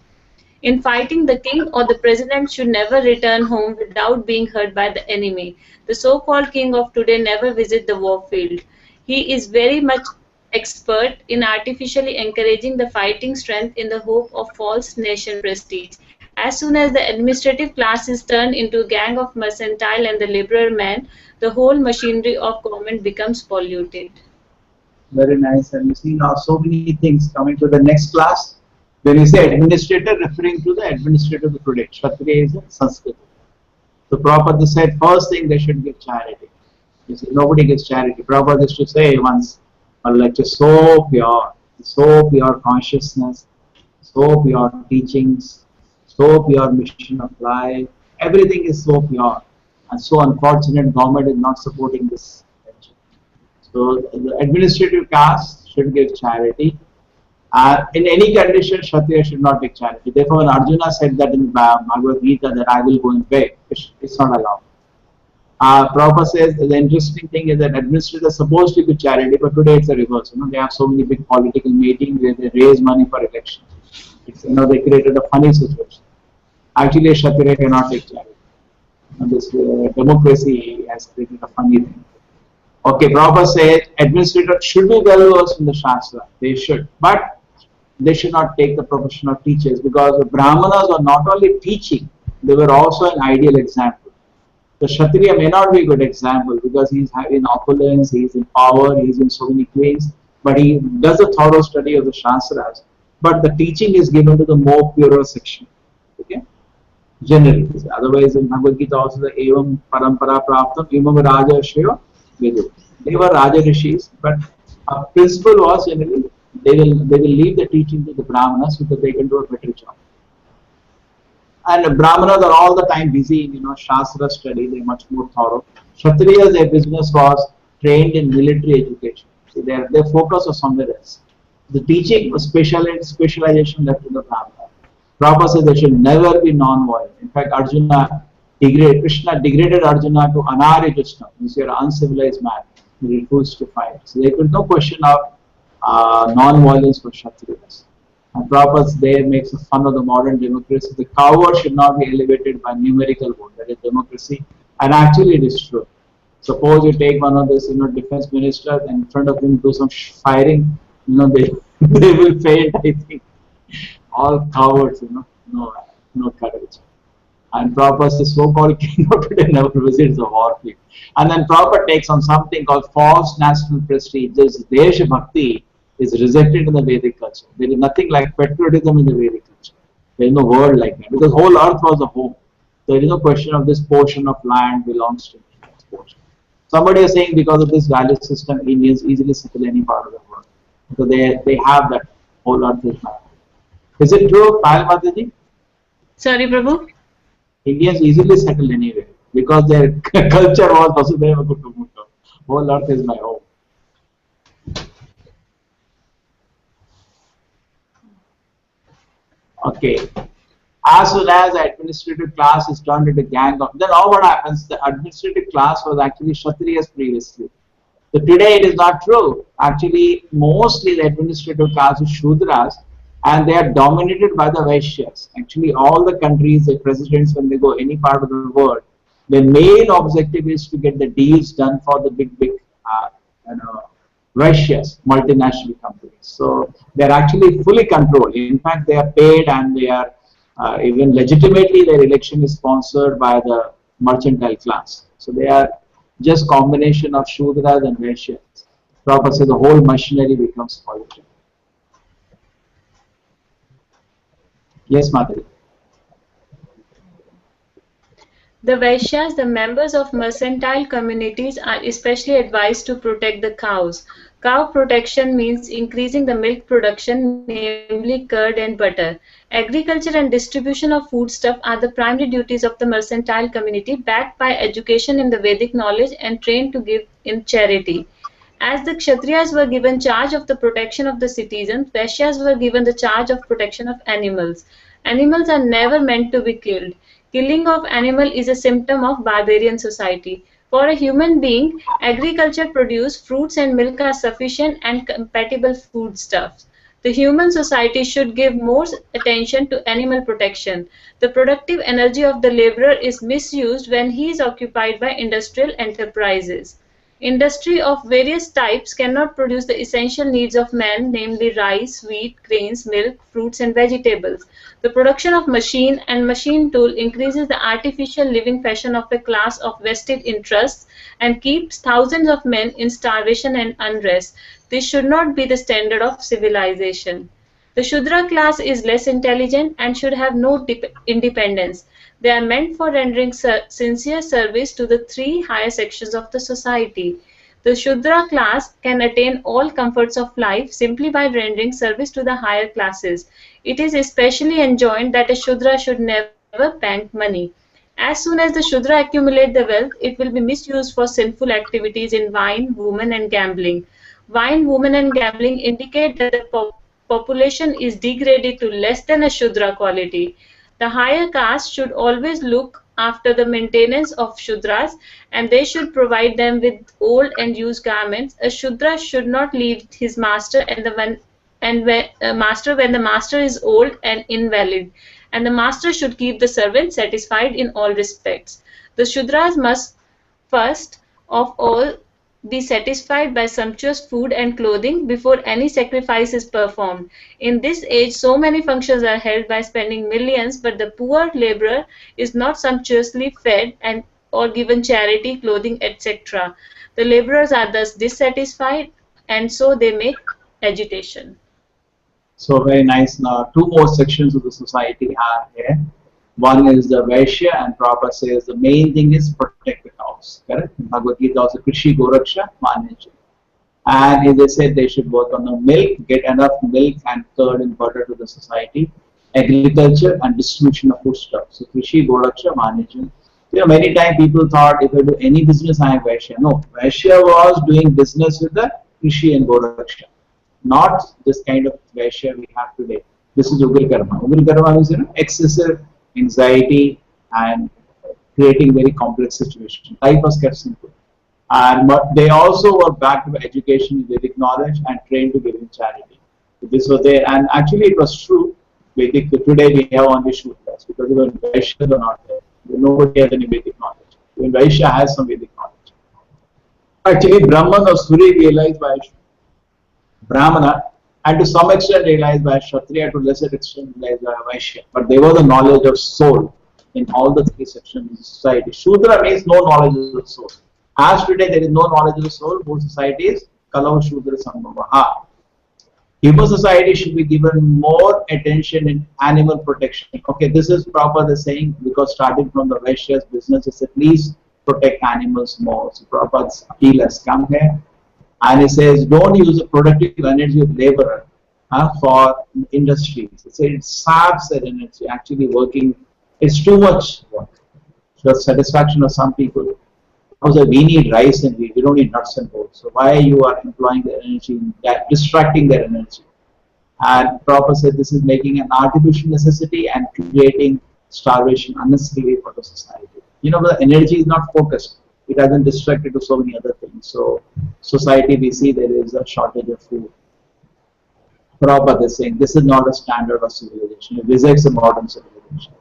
In fighting, the king or the president should never return home without being hurt by the enemy. The so-called king of today never visits the war field. He is very much expert in artificially encouraging the fighting strength in the hope of false nation prestige. As soon as the administrative class is turned into a gang of mercantile and the liberal men, the whole machinery of government becomes polluted. Very nice. And you see now so many things coming to the next class. When you say administrator, referring to the administrator of today. Kshatriya is in Sanskrit. So Prabhupada said first thing they should give charity. You see, nobody gives charity. Prabhupada used to say once, a lecture so pure consciousness, so pure teachings, so pure mission of life. Everything is so pure. And so unfortunate government is not supporting this. So the administrative caste should give charity. In any condition, Kshatriya should not take charity. Therefore, when Arjuna said that in Bhagavad Gita that I will go and pay, it's not allowed. Prabhupada says the interesting thing is that administrators are supposed to give charity, but today it's a reverse. They have so many big political meetings where they raise money for election. They created a funny situation. Actually, Kshatriya cannot take charity. This democracy has created a funny thing. Okay, Prabhupada said administrators should be well versed in the Shastra. They should, but they should not take the profession of teachers, because the Brahmanas were not only teaching, they were also an ideal example. The Kshatriya may not be a good example because he's in opulence, he's in power, he's in so many queens, but he does a thorough study of the Shastras. But the teaching is given to the more purer section. Okay? Generally. Otherwise, in Bhagavad Gita also the Evam Parampara Praptam, Evam Raja Shriya Vedu. They were Raja Rishis, but our principle was generally they will leave the teaching to the Brahmanas so that they can do a better job. And the Brahmanas are all the time busy in Shastra study, they're much more thorough. Kshatriyas, their business was trained in military education. So their focus was somewhere else. The teaching was specialization left to the Brahmana. Prabhupada says they should never be non-violent. In fact, Krishna degraded Arjuna to Anarijusna, means you're an uncivilized man. He refused to fight. So there was no question of non-violence for Kshatriyas. And Prabhupada there makes fun of the modern democracy. The coward should not be elevated by numerical vote. That is democracy. And actually it is true. Suppose you take one of this defense minister and in front of him do some firing, they will faint, I think. All cowards, no courage. And Prabhupada says so-called king of today never visits the war field. And then Prabhupada takes on something called false national prestige. This Desha Bhakti is rejected in the Vedic culture. There is nothing like patriotism in the Vedic culture. There is no word like that, because whole earth was a home. There is no question of this portion of land belongs to this portion. Somebody is saying because of this value system, Indians easily settle any part of the world. So they have that whole earth is land. Is it true, Payal Mataji? Sorry, Prabhu? Indians easily settle anywhere because their culture was Vasudhaiva Kutumbakam. Whole earth is my home. Okay. As soon as the administrative class is turned into gang of, then all what happens, the administrative class was actually Kshatriyas previously. So today it is not true. Actually, mostly the administrative class is Shudras, and they are dominated by the Vaishyas. Actually, all the countries, the presidents, when they go any part of the world, their main objective is to get the deals done for the big Vaishyas, multinational companies. So they are actually fully controlled. In fact, they are paid, and they are even legitimately their election is sponsored by the mercantile class. So they are just combination of Shudras and Vaishyas. Prabhupada says the whole machinery becomes political. Yes, Madhuri. The Vaishyas, the members of mercantile communities, are especially advised to protect the cows. Cow protection means increasing the milk production, namely curd and butter. Agriculture and distribution of foodstuff are the primary duties of the mercantile community, backed by education in the Vedic knowledge and trained to give in charity. As the Kshatriyas were given charge of the protection of the citizens, Vaishyas were given the charge of protection of animals. Animals are never meant to be killed. Killing of animal is a symptom of barbarian society. For a human being, agriculture produce fruits and milk are sufficient and compatible foodstuffs. The human society should give more attention to animal protection. The productive energy of the laborer is misused when he is occupied by industrial enterprises. Industry of various types cannot produce the essential needs of man, namely rice, wheat, grains, milk, fruits, and vegetables. The production of machine and machine tool increases the artificial living fashion of a class of vested interests and keeps thousands of men in starvation and unrest. This should not be the standard of civilization. The Shudra class is less intelligent and should have no independence. They are meant for rendering sincere service to the three higher sections of the society. The Shudra class can attain all comforts of life simply by rendering service to the higher classes. It is especially enjoined that a Shudra should never bank money. As soon as the Shudra accumulate the wealth, it will be misused for sinful activities in wine, women, and gambling. Wine, women, and gambling indicate that the population is degraded to less than a Shudra quality. The higher caste should always look after the maintenance of Shudras and they should provide them with old and used garments. A Shudra should not leave his master when the master is old and invalid, and the master should keep the servant satisfied in all respects. The Shudras must first of all be satisfied by sumptuous food and clothing before any sacrifice is performed. In this age, so many functions are held by spending millions, but the poor laborer is not sumptuously fed and or given charity, clothing, etc. The laborers are thus dissatisfied, and so they make agitation. So very nice. Now, two more sections of the society are here. One is the Vaishya, and Prabhupada says the main thing is protect the cows. Correct? In Bhagavad Gita also, Krishi Goraksha Manyaja. And as they said, they should work on the milk, get enough milk and curd and butter to the society, agriculture and distribution of foodstuffs. So Krishi Goraksha Manyaja. Many times people thought if I do any business, I am Vaishya. No, Vaishya was doing business with the Krishi and Goraksha. Not this kind of Vaishya we have today. This is Ugra Karma. Ugra Karma means excessive anxiety and creating very complex situations. Life was kept simple. And but they also were backed by education, Vedic knowledge, and trained to give in charity. So this was there, and actually it was true. Vedic today we have only Shudras because even Vaishyas were not there. Nobody has any Vedic knowledge. Even Vaishya has some Vedic knowledge. Actually, Brahman was fully realized by Brahmana, and to some extent realized by Kshatriya, to lesser extent realized by Vaishya. But there was a knowledge of soul in all the three sections of society. Shudra means no knowledge of the soul. As today there is no knowledge of the soul, both societies, Kalau Shudra Sambhava. Human society should be given more attention in animal protection. Okay, this is Prabhupada saying because starting from the Vaishya's business, he said please protect animals more. So Prabhupada's appeal has come here. And he says, don't use the productive energy of laborer for industries. He said it saps that energy, actually working. It's too much work. The satisfaction of some people. Also, we need rice and wheat. We don't need nuts and bolts. So why you are employing their energy, distracting their energy? And Prabhupada said this is making an artificial necessity and creating starvation unnecessarily for the society. The energy is not focused. It has been distracted to so many other things. So, society we see there is a shortage of food. Prabhupada is saying this is not a standard of civilization. It rejects a modern civilization.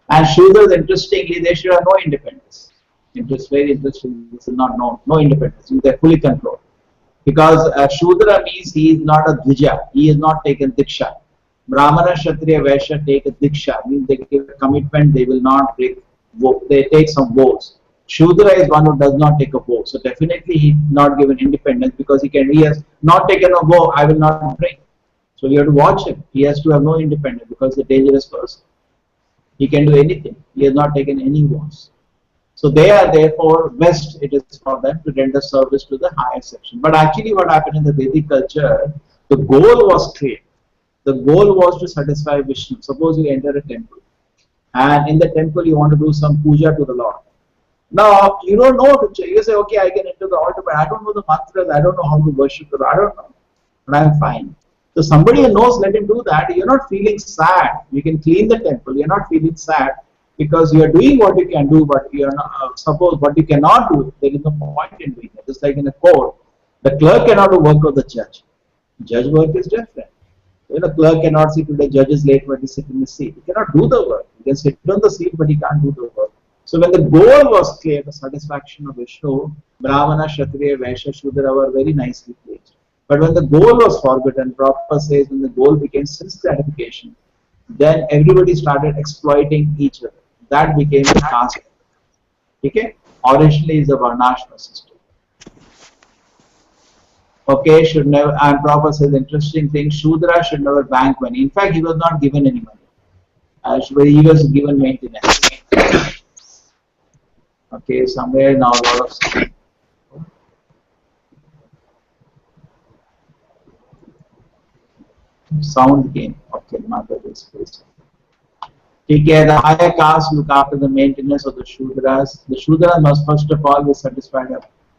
And Shudras, interestingly, they should have no independence. It's very interesting. This is not no independence. They're fully controlled. Because Shudra means he is not a Dvija. He is not taken Diksha. Brahmana, Kshatriya, Vaishya take a Diksha. Means they give a commitment. They will not break. They take some vows. Shudra is one who does not take a vow. So definitely he is not given independence because he has not taken a vow, I will not drink. So you have to watch him. He has to have no independence because he's a dangerous person. He can do anything. He has not taken any vows. So they are therefore best it is for them to render service to the higher section. But actually what happened in the Vedic culture, the goal was clear. The goal was to satisfy Vishnu. Suppose you enter a temple and in the temple you want to do some puja to the Lord. Now, you don't know to check. You say, okay, I can enter the altar, but I don't know the mantras, I don't know how to worship the Lord, I don't know. But I'm fine. So somebody who knows, let him do that. You're not feeling sad. You can clean the temple. You're not feeling sad because you are doing what you can do, but you are not. Suppose what you cannot do, there is no point in doing it. Just like in a court, the clerk cannot do work of the judge. Judge work is different. Clerk cannot see today judge is late but he sit in the seat. He cannot do the work. He can sit on the seat but he can't do the work. So when the goal was clear, the satisfaction of Vishnu, Brahmana, Kshatriya, Vaishya, Shudra were very nicely placed. But when the goal was forgotten, Prabhupada says when the goal became sense gratification, then everybody started exploiting each other. That became the caste. Okay? Originally is a Varnashram system. Okay, should never, and Prabhupada says interesting thing, Shudra should never bank money. In fact, he was not given any money. He was given maintenance. Okay, somewhere now a lot of sound came. Okay, mother is place. Okay, the higher caste look after the maintenance of the Shudras. The Shudra must first of all be satisfied.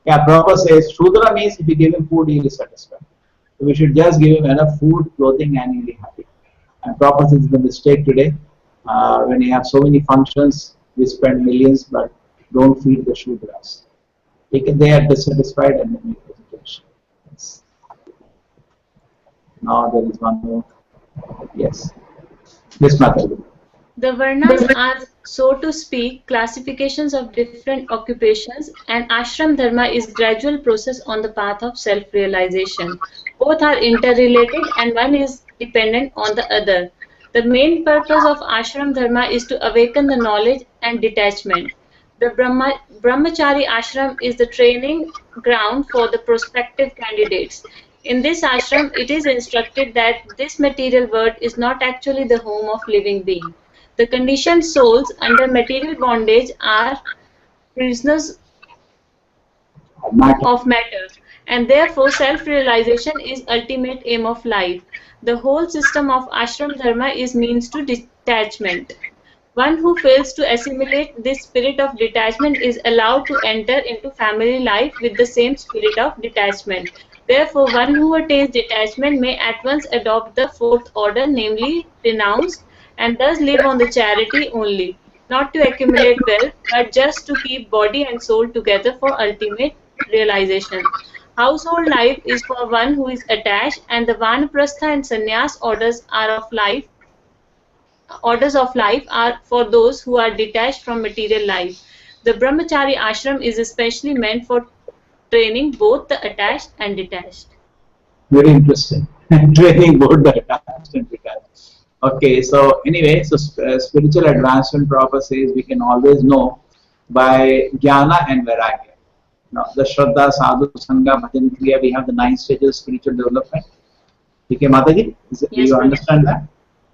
Yeah, Prabhupada says Shudra means if you give him food, he is satisfied. So we should just give him enough food, clothing, and he'll be happy. And Prabhupada says the mistake today. When you have so many functions, we spend millions, but don't feed the Shudras. They are dissatisfied and they make presentation. Yes. Now there is one more. Yes. This matter. The Varnas are, so to speak, classifications of different occupations, and ashram dharma is gradual process on the path of self-realization. Both are interrelated and one is dependent on the other. The main purpose of ashram dharma is to awaken the knowledge and detachment. The Brahmachari ashram is the training ground for the prospective candidates. In this ashram, it is instructed that this material world is not actually the home of living being. The conditioned souls under material bondage are prisoners of matter, and therefore self-realization is ultimate aim of life. The whole system of ashram dharma is means to detachment. One who fails to assimilate this spirit of detachment is allowed to enter into family life with the same spirit of detachment. Therefore, one who attains detachment may at once adopt the fourth order, namely renounced, and thus live on the charity only, not to accumulate wealth, but just to keep body and soul together for ultimate realization. Household life is for one who is attached, and the Vanaprastha and Sannyas orders of life are for those who are detached from material life. The Brahmachari ashram is especially meant for training both the attached and detached. Very interesting. Training both the attached and detached. Okay, so anyway, so spiritual advancement, Prabhupada says, we can always know by jnana and vairagya. Now, the Shraddha, Sadhu, Sangha, Bhajan, Kriya, we have the 9 stages of spiritual development. Okay, Mataji, do you understand that?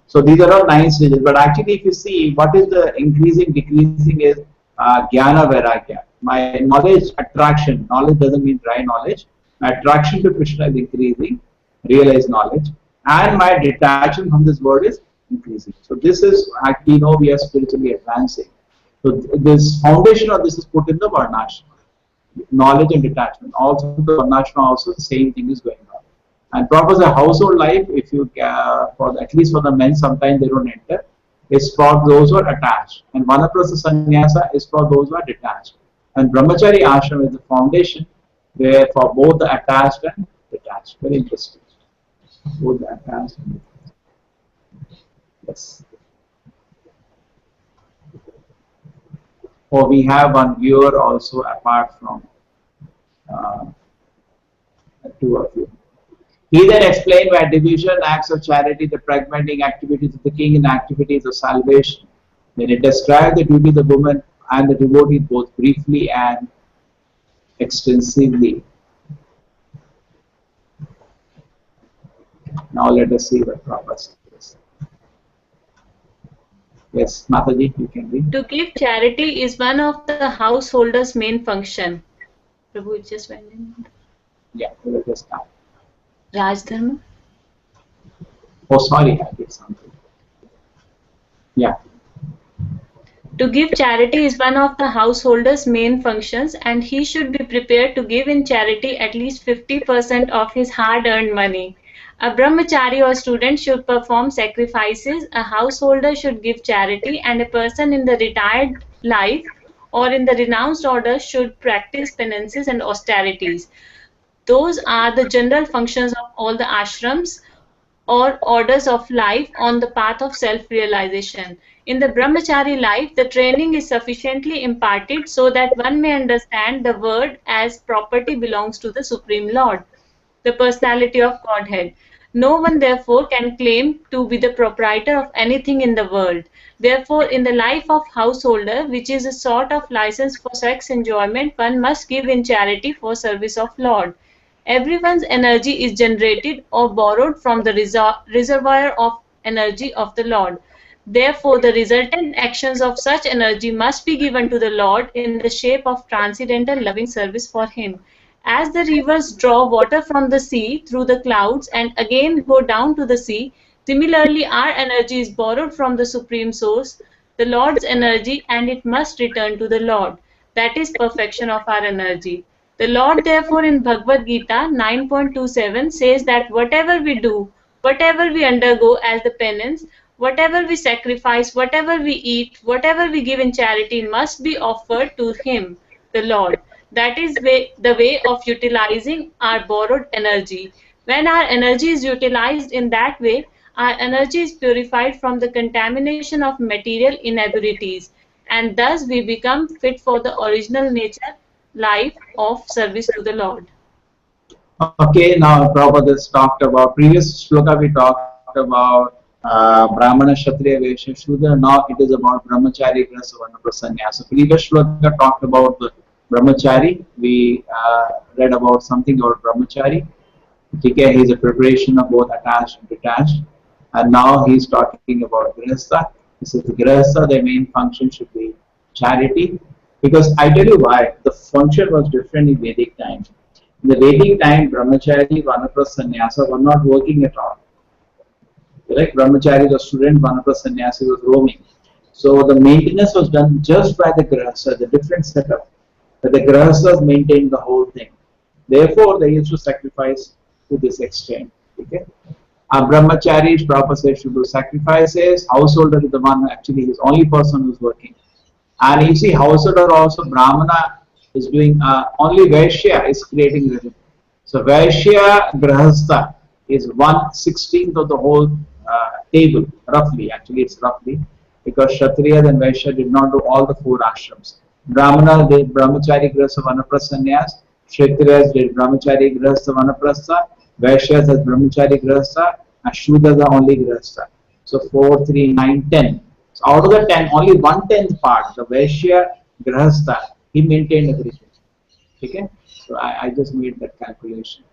So these are all 9 stages, but actually if you see what is the increasing, decreasing is jnana, vairagya. My knowledge, attraction, knowledge doesn't mean dry knowledge. My attraction to Krishna is increasing, realized knowledge. And my detachment from this world is increasing. So this is actually, we are spiritually advancing. So this foundation of this is put in the Varnashram. Knowledge and detachment. Also the Varnashram also the same thing is going on. And proper household life, if you at least for the men, sometimes they don't enter, is for those who are attached. And Vanaprastha Sannyasa is for those who are detached. And Brahmachari ashram is the foundation where for both the attached and detached. Very interesting. Both the attached and detached. Yes. Oh, we have one viewer also apart from 2 of you. He then explained by division, acts of charity, the pragmatic activities of the king and activities of salvation. Then it described the duty of the woman and the devotee both briefly and extensively. Now let us see what Prabhupada says. Yes, Mataji, you can read. To give charity is one of the householder's main function. Prabhu, it just went in. Yeah, let us start. Raj Dharma. Oh, sorry, I did something. Yeah. To give charity is one of the householder's main functions, and he should be prepared to give in charity at least 50% of his hard-earned money. A brahmachari or student should perform sacrifices, a householder should give charity, and a person in the retired life or in the renounced order should practice penances and austerities. Those are the general functions of all the ashrams or orders of life on the path of self-realization. In the brahmachari life, the training is sufficiently imparted so that one may understand the word as property belongs to the Supreme Lord, the personality of Godhead. No one therefore can claim to be the proprietor of anything in the world. Therefore, in the life of householder, which is a sort of license for sex enjoyment, one must give in charity for service of Lord. Everyone's energy is generated or borrowed from the reservoir of energy of the Lord. Therefore, the resultant actions of such energy must be given to the Lord in the shape of transcendental loving service for Him. As the rivers draw water from the sea through the clouds and again go down to the sea, similarly our energy is borrowed from the Supreme Source, the Lord's energy, and it must return to the Lord. That is perfection of our energy. The Lord therefore in Bhagavad Gita 9.27 says that whatever we do, whatever we undergo as the penance, whatever we sacrifice, whatever we eat, whatever we give in charity must be offered to Him, the Lord. That is the way of utilizing our borrowed energy. When our energy is utilized in that way, our energy is purified from the contamination of material inabilities, and thus we become fit for the original nature life of service to the Lord. Okay, now Prabhupada has talked about previous shloka. We talked about Brahmana, Kshatriya, Vaishya, Shudra. Now it is about Brahmachari, Grihastha, Vanaprastha. So previous shloka talked about the Brahmachari. We read about something about Brahmachari. Okay, he is a preparation of both attached and detached. And now he is talking about Grihastha. He says the Grihastha, their main function should be charity. Because I tell you why, the function was different in Vedic time. In the Vedic time, Brahmachari, Vanaprastha, Sannyasa were not working at all. Like Brahmachari was student, Vanaprastha, Sannyasi was roaming. So the maintenance was done just by the Grihastha, the different setup. But the Grihasthas maintained the whole thing. Therefore, they used to sacrifice to this extent. Okay? A Brahmachari, Prabhupada says, should do sacrifices. Householder is the one, actually, is the only person who is working. And you see, householder also, Brahmana is doing, only Vaishya is creating rhythm. So Vaishya Grihastha is 1/16 of the whole table, roughly, actually it's roughly, because Kshatriya and Vaishya did not do all the 4 ashrams. Brahmana did Brahmachari, Grihastha, Vanaprastha, Sannyas. Kshatriyas did Brahmachari, Grihastha, Vanaprastha. Vaishyas as Brahmachari, Grihastha, and Shudras are only Grihastha. So 4, 3, 9, 10. So out of the 10, only 1/10 part, the Vaishya, Grihastha, he maintained everything. Okay? So I just made that calculation.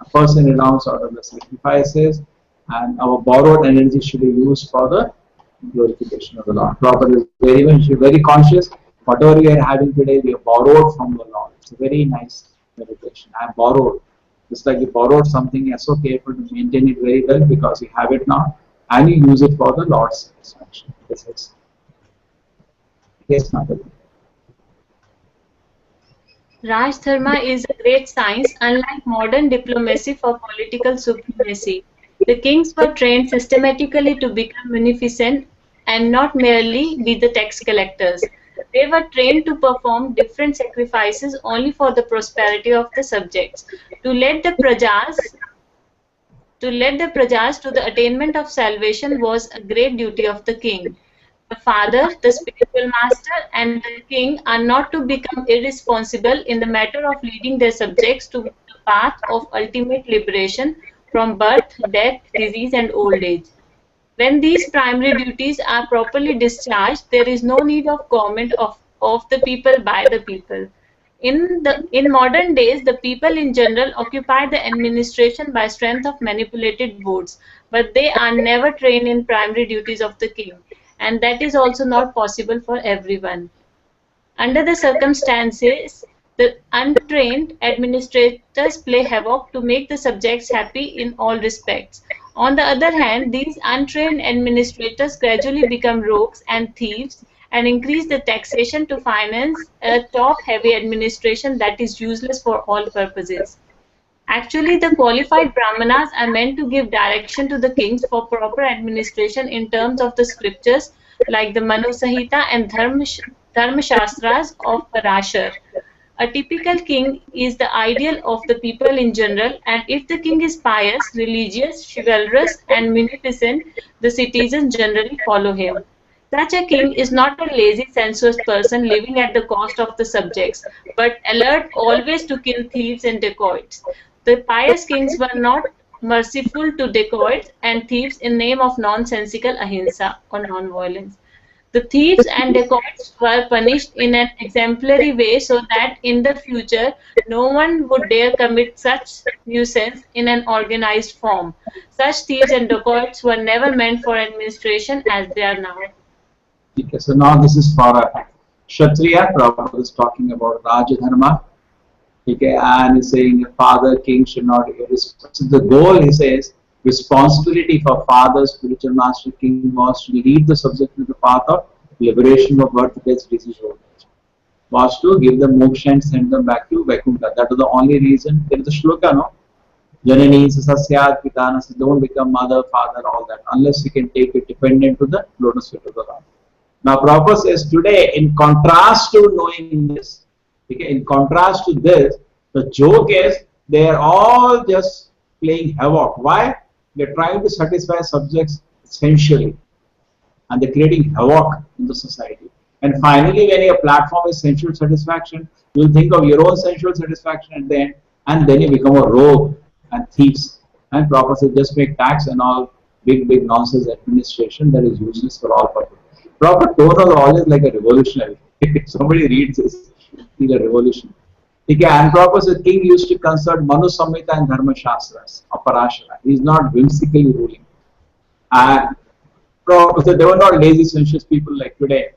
A person renounced out of the sacrifices, and our borrowed energy should be used for the glorification of the Lord. Prabhupada is very conscious. Whatever we are having today, we are borrowed from the Lord. It's a very nice meditation. I am borrowed. Just like you borrowed something, you are so careful to maintain it very well because you have it now, and you use it for the Lord's satisfaction. This is. Yes, Mother. Raj Dharma is a great science, unlike modern diplomacy for political supremacy. The kings were trained systematically to become munificent and not merely be the tax collectors. They were trained to perform different sacrifices only for the prosperity of the subjects, to lead the prajas to the attainment of salvation was a great duty of the king. The father, the spiritual master, and the king are not to become irresponsible in the matter of leading their subjects to the path of ultimate liberation from birth, death, disease, and old age. When these primary duties are properly discharged, there is no need of government of the people by the people. In modern days, the people in general occupy the administration by strength of manipulated votes, but they are never trained in primary duties of the king, and that is also not possible for everyone. Under the circumstances, the untrained administrators play havoc to make the subjects happy in all respects. On the other hand, these untrained administrators gradually become rogues and thieves and increase the taxation to finance a top-heavy administration that is useless for all purposes. Actually, the qualified brahmanas are meant to give direction to the kings for proper administration in terms of the scriptures like the Manu Samhita and Dharma Shastras of Parashar. A typical king is the ideal of the people in general, and if the king is pious, religious, chivalrous, and munificent, the citizens generally follow him. Such a king is not a lazy, sensuous person living at the cost of the subjects, but alert always to kill thieves and dacoits. The pious kings were not merciful to dacoits and thieves in name of nonsensical ahimsa or non-violence. The thieves and dacoits were punished in an exemplary way so that in the future no one would dare commit such nuisance in an organized form. Such thieves and dacoits were never meant for administration as they are now. Okay, so now this is for a Kshatriya. Prabhupada is talking about Rajadharma. Okay, and he's saying a father, king should not. So the goal, he says, responsibility for father, spiritual master, king was to lead the subject to the path of liberation from birth, death, disease, old age. Was to give them moksha and send them back to Vaikuntha. That was the only reason. There is a shloka, no? Janani sasyat pitana, don't become mother, father, all that, unless you can take it dependent to the lotus feet of the Lord. Now, Prabhupada says today, in contrast to knowing this, okay, in contrast to this, the joke is they are all just playing havoc. Why? They're trying to satisfy subjects sensually, and they're creating havoc in the society. And finally, when your platform is sensual satisfaction, you'll think of your own sensual satisfaction at the end, and then you become a rogue and thieves. And Prabhupada says just make tax and all big nonsense administration that is useless for all purposes. Prabhupada tone was always like a revolutionary. If somebody reads this, he's a revolution. Okay, and Prabhupada says king used to consult Manu Samhita and Dharma Shastras of Parashara. He's not whimsically ruling. And Prabhupada said they were not lazy, sensuous people like today,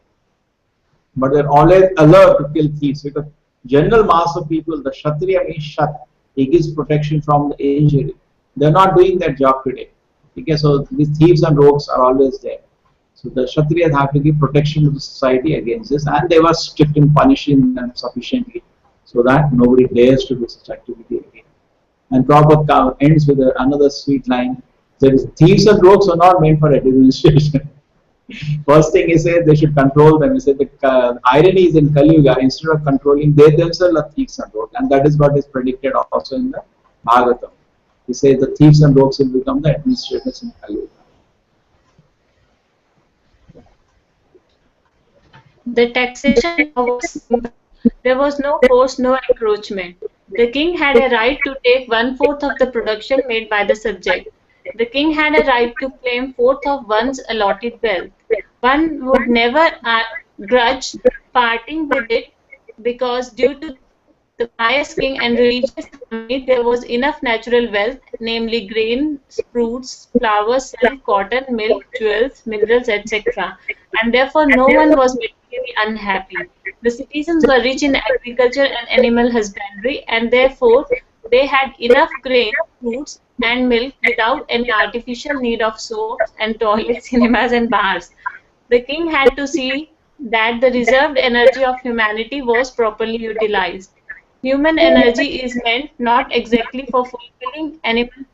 but they're always alert to kill thieves, because general mass of people, the Kshatriya means Shat, he gives protection from the injury. They're not doing that job today. Okay, so these thieves and rogues are always there. So the Kshatriyas have to give protection to the society against this, and they were strict in punishing them sufficiently so that nobody dares to do such activity again. And Prabhupada ends with another sweet line. That is, thieves and rogues are not meant for administration. First thing he said, they should control them. He said the irony is in Kali Yuga, instead of controlling, they themselves are thieves and rogues. And that is what is predicted also in the Bhagavatam. He says the thieves and rogues will become the administrators in Kali Yuga. The taxation was simple. There was no force, no encroachment. The king had a right to take 1/4 of the production made by the subject. The king had a right to claim 1/4 of one's allotted wealth. One would never grudge parting with it, because due to the pious king and religious family, there was enough natural wealth, namely grains, fruits, flowers, silk, cotton, milk, jewels, minerals, etc. And therefore no one was materially unhappy. The citizens were rich in agriculture and animal husbandry, and therefore they had enough grain, fruits, and milk without any artificial need of soaps and toilets, cinemas, and bars. The king had to see that the reserved energy of humanity was properly utilized. Human energy is meant not exactly for fulfilling animal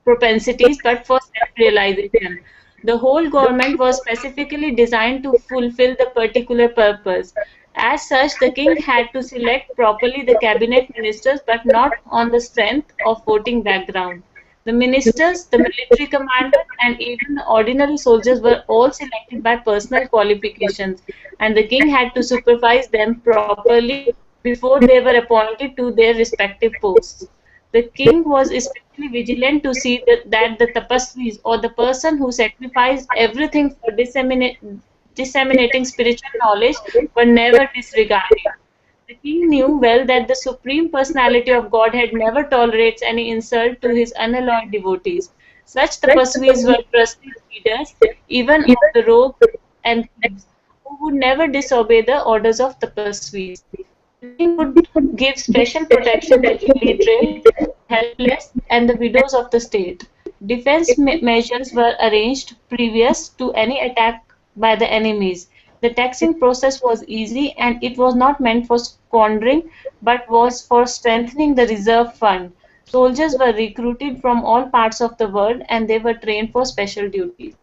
propensities, but for self-realization. The whole government was specifically designed to fulfill the particular purpose. As such, the king had to select properly the cabinet ministers, but not on the strength of voting background. The ministers, the military commanders, and even the ordinary soldiers were all selected by personal qualifications, and the king had to supervise them properly before they were appointed to their respective posts. The king was especially vigilant to see that the tapasvis, or the person who sacrificed everything for disseminating spiritual knowledge, were never disregarded. The king knew well that the Supreme Personality of Godhead never tolerates any insult to his unalloyed devotees. Such tapasvis were trusted leaders, even of the rogues and thieves, who would never disobey the orders of tapasvis. The king would give special protection to illiterate, helpless, and the widows of the state. Defense measures were arranged previous to any attack by the enemies. The taxing process was easy, and it was not meant for squandering, but was for strengthening the reserve fund. Soldiers were recruited from all parts of the world and they were trained for special duties.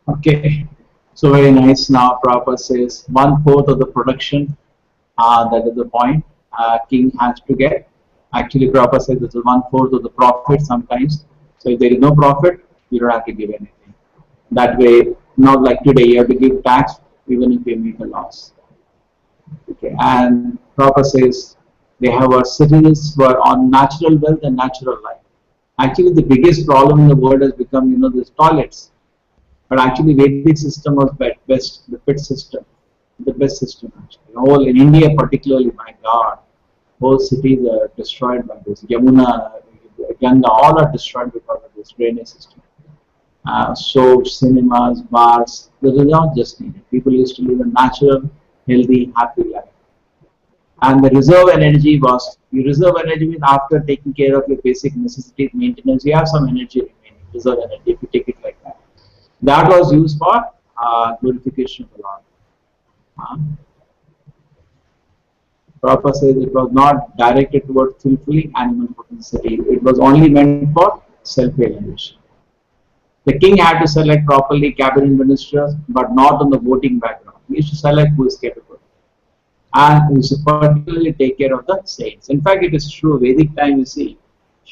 Okay, so very nice. Now Prabhupada says 1/4 of the production, that is the point, king has to get. Actually, Prabhupada says this is 1/4 of the profit sometimes. So if there is no profit, you don't have to give anything. That way, not like today, you have to give tax even if you make a loss. Okay, and Prabhupada says they have a cities were on natural wealth and natural life. Actually, the biggest problem in the world has become, these toilets. But actually, Vedic system was best, the pit system, the best system actually. All in India, particularly, my God, whole cities are destroyed by this. Yamuna, Ganga, all are destroyed because of this drainage system. So cinemas, bars, this is not just needed. People used to live a natural, healthy, happy life. And the reserve energy was, you reserve energy means after taking care of your basic necessities, maintenance, you have some energy remaining, reserve energy, if you take it like that. That was used for glorification of the Lord. Prabhupada says it was not directed towards fulfilling animal propensity. It was only meant for self-realization. The king had to select properly cabinet ministers, but not on the voting background. He used to select who is capable. And he used to particularly take care of the saints. In fact, it is true, Vedic time you see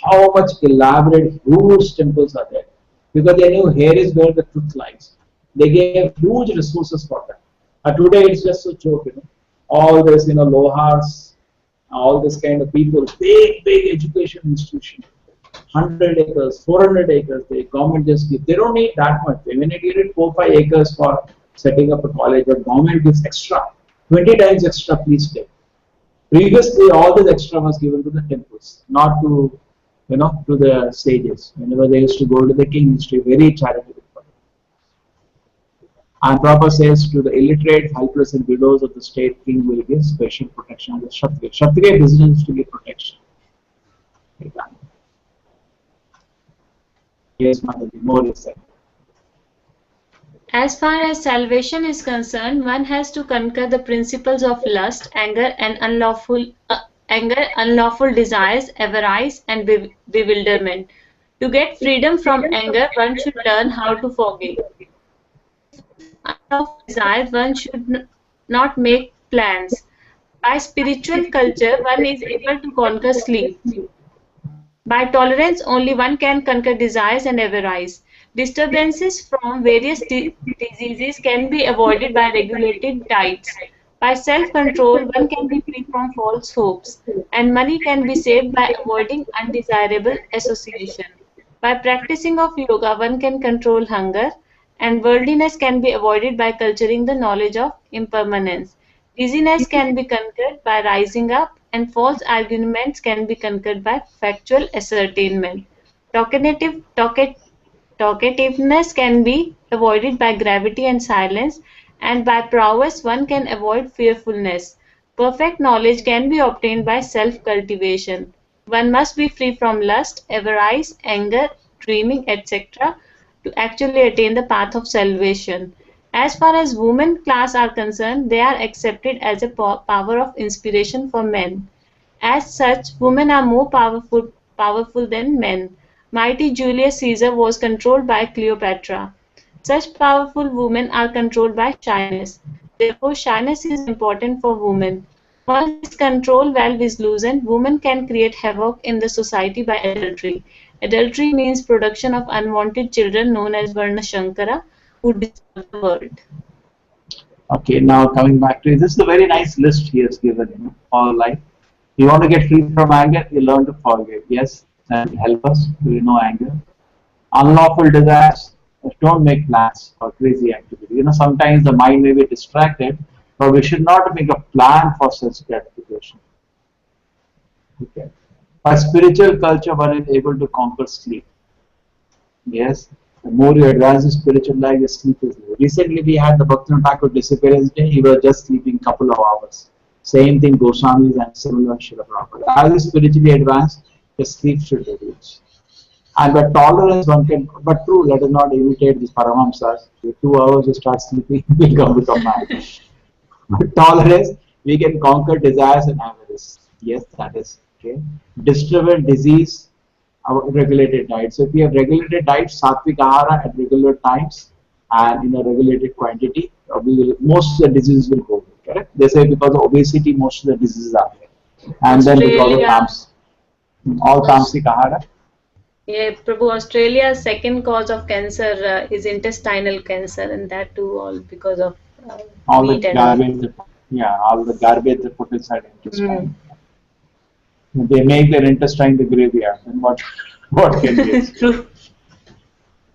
how much elaborate, huge temples are there. Because they knew here is where the truth lies. They gave huge resources for that. Today it's just a joke, all this, lohars, all this kind of people, big education institution, 100 acres, 400 acres, the government just gives. They don't need that much. They may need 4-5 acres for setting up a college, but government gives extra, 20 times extra, please take. Previously, all this extra was given to the temples, not to to the sages. Whenever they used to go to the king, used to be very charitable. And Prabhupada says to the illiterate, helpless, and widows of the state, king will give special protection. The Kshatriya. Kshatriya business is to give protection. Yes, Mataji, more is said. As far as salvation is concerned, one has to conquer the principles of lust, anger, and unlawful desires, avarice, and bewilderment. To get freedom from anger, one should learn how to forgive. Unlawful desires, one should not make plans. By spiritual culture, one is able to conquer sleep. By tolerance, only one can conquer desires and avarice. Disturbances from various diseases can be avoided by regulated diets. By self-control, one can be free from false hopes, and money can be saved by avoiding undesirable association. By practicing of yoga, one can control hunger, and worldliness can be avoided by culturing the knowledge of impermanence. Dizziness can be conquered by rising up, and false arguments can be conquered by factual ascertainment. Talkativeness can be avoided by gravity and silence, and by prowess one can avoid fearfulness. Perfect knowledge can be obtained by self-cultivation. One must be free from lust, avarice, anger, dreaming, etc. to actually attain the path of salvation. As far as women class are concerned, they are accepted as a power of inspiration for men. As such, women are more powerful than men. Mighty Julius Caesar was controlled by Cleopatra. Such powerful women are controlled by shyness. Therefore, shyness is important for women. Once this control valve is loosened, women can create havoc in the society by adultery. Adultery means production of unwanted children known as Varna Shankara, who disturb the world. Okay, now coming back to this is a very nice list he has given, all life. You want to get free from anger, you learn to forgive. Yes, that will help us to anger. Unlawful desires, don't make plans for crazy activity. Sometimes the mind may be distracted, but we should not make a plan for such gratification. Okay. By spiritual culture, one is able to conquer sleep. Yes, the more you advance in spiritual life, your sleep is low. Recently, we had the Bhaktivinoda Thakur disappearance day. He was just sleeping a couple of hours. Same thing, Goswamis and similar Srila Prabhupada. As you spiritually advance, the sleep should reduce. And by tolerance, one can, but true, let us not imitate these Paramahamsas. In 2 hours, you start sleeping, we become mad. But tolerance, we can conquer desires and avarice. Yes, that is Okay. Disturbance, disease, regulated diet. So if you have regulated diet, sattvic ahara at regular times and in a regulated quantity, most of the diseases will go away. Correct? They say because of obesity, most of the diseases are there. And then because of all tamasic ahara. Yeah, Prabhu, Australia's second cause of cancer is intestinal cancer, and that too all because of all meat the and garbage, all the garbage they put inside intestine. They make their intestine the graveyard. And what can we expect?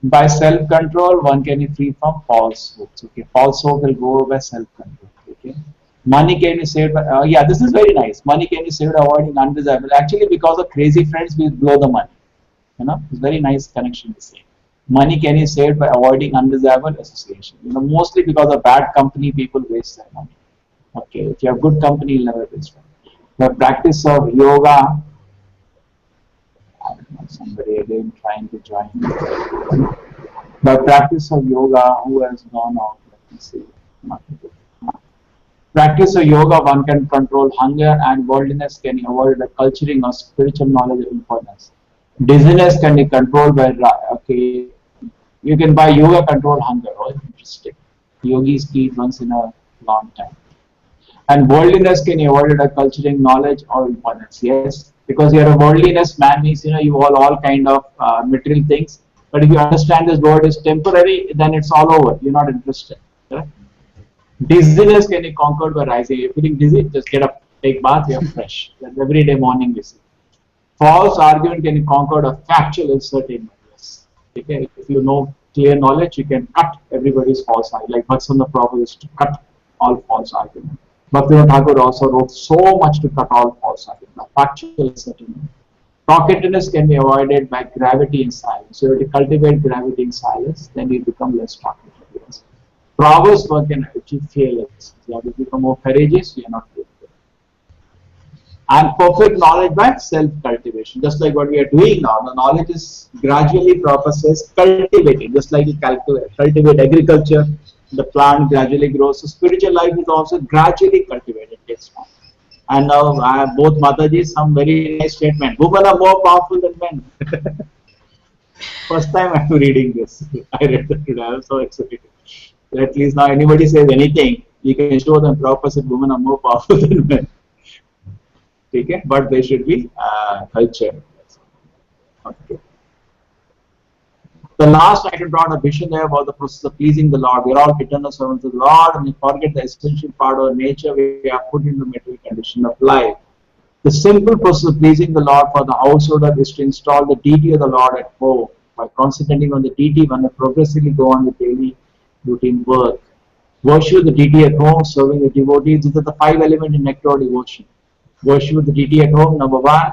By self-control, one can be free from falsehoods. Okay, falsehood will go by self-control. Okay, money can be saved. Yeah, this is very nice. Money can be saved avoiding undesirable. Actually, because of crazy friends, we blow the money. You know, it's very nice connection to say. Money can be saved by avoiding undesirable association. You know, mostly because of bad company, people waste their money. Okay, if you have good company, you'll never waste money. The practice of yoga. Somebody again trying to join. By practice of yoga, who has gone out? Let me see. Practice of yoga, one can control hunger and worldliness can be avoided by culturing of spiritual knowledge and importance. Dizziness can be controlled by, okay, you can by yoga control hunger. Oh, interesting. Yogis eat once in a long time. And worldliness can be avoided by culturing knowledge or importance. Yes, because you're a worldliness man means, you know, you all kind of material things. But if you understand this world is temporary, then it's all over. You're not interested. Right? Dizziness can be conquered by rising. If you're feeling dizzy, just get up, take bath, you're fresh. That's every day morning we see. False argument can be conquered by factual assertion. Yes. Okay? If you know clear knowledge, you can cut everybody's false argument. Like Bhatsana Prabhu used to cut all false argument. Bhaktivinoda Thakur also wrote so much to cut all false argument. Factual assertion. Talkativeness can be avoided by gravity in silence. So if you cultivate gravity in silence, then you become less talkative. Yes. Proverbs one can achieve fearlessness. You have to become more courageous, you are not fearful. And perfect knowledge by self-cultivation. Just like what we are doing now, the knowledge is gradually processed, cultivated. Just like you cultivate agriculture, the plant gradually grows. So spiritual life is also gradually cultivated. Takes time. And now both Mataji, some very nice statement. Women are more powerful than men. First time I'm reading this. I read that today. I'm so excited. So at least now anybody says anything, you can show them proper that women are more powerful than men. Okay? But they should be cultured. Okay. The last item brought a vision there about the process of pleasing the Lord. We are all eternal servants of the Lord, and we forget the essential part of nature we are put into the material condition of life. The simple process of pleasing the Lord for the householder is to install the deity of the Lord at home. By concentrating on the deity, one will progressively go on with daily routine work. Worship the deity at home, serving the devotees. These are the 5 elements in nectar devotion. Worship the deity at home, number 1.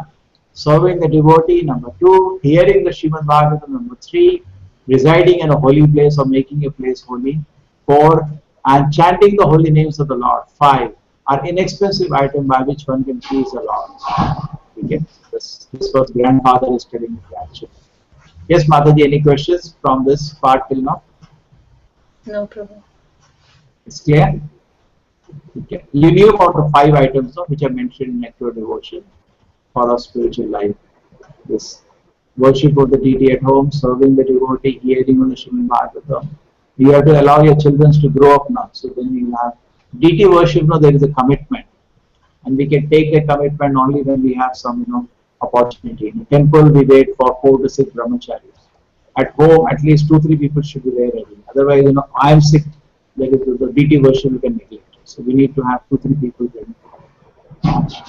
Serving the devotee, number 2. Hearing the Srimad Bhagavatam, number 3. Residing in a holy place or making a place holy, 4. And chanting the holy names of the Lord, 5. Are inexpensive item by which one can please the Lord. Okay? This was grandfather is telling me actually. Yes, Mataji, any questions from this part till now? No problem. It's clear? Okay. You knew about the 5 items which I mentioned in nectar devotion for our spiritual life. This worship of the deity at home, serving the devotee, hearing on the Srimad Bhagavatam. You have to allow your children to grow up now. So then you have deity worship. Now there is a commitment, and we can take a commitment only when we have some opportunity. In the temple, we wait for 4 to 6 brahmacharis. At home, at least 2-3 people should be there every day. Otherwise, I am sick. That is the deity worship we can neglect. So we need to have 2-3 people there.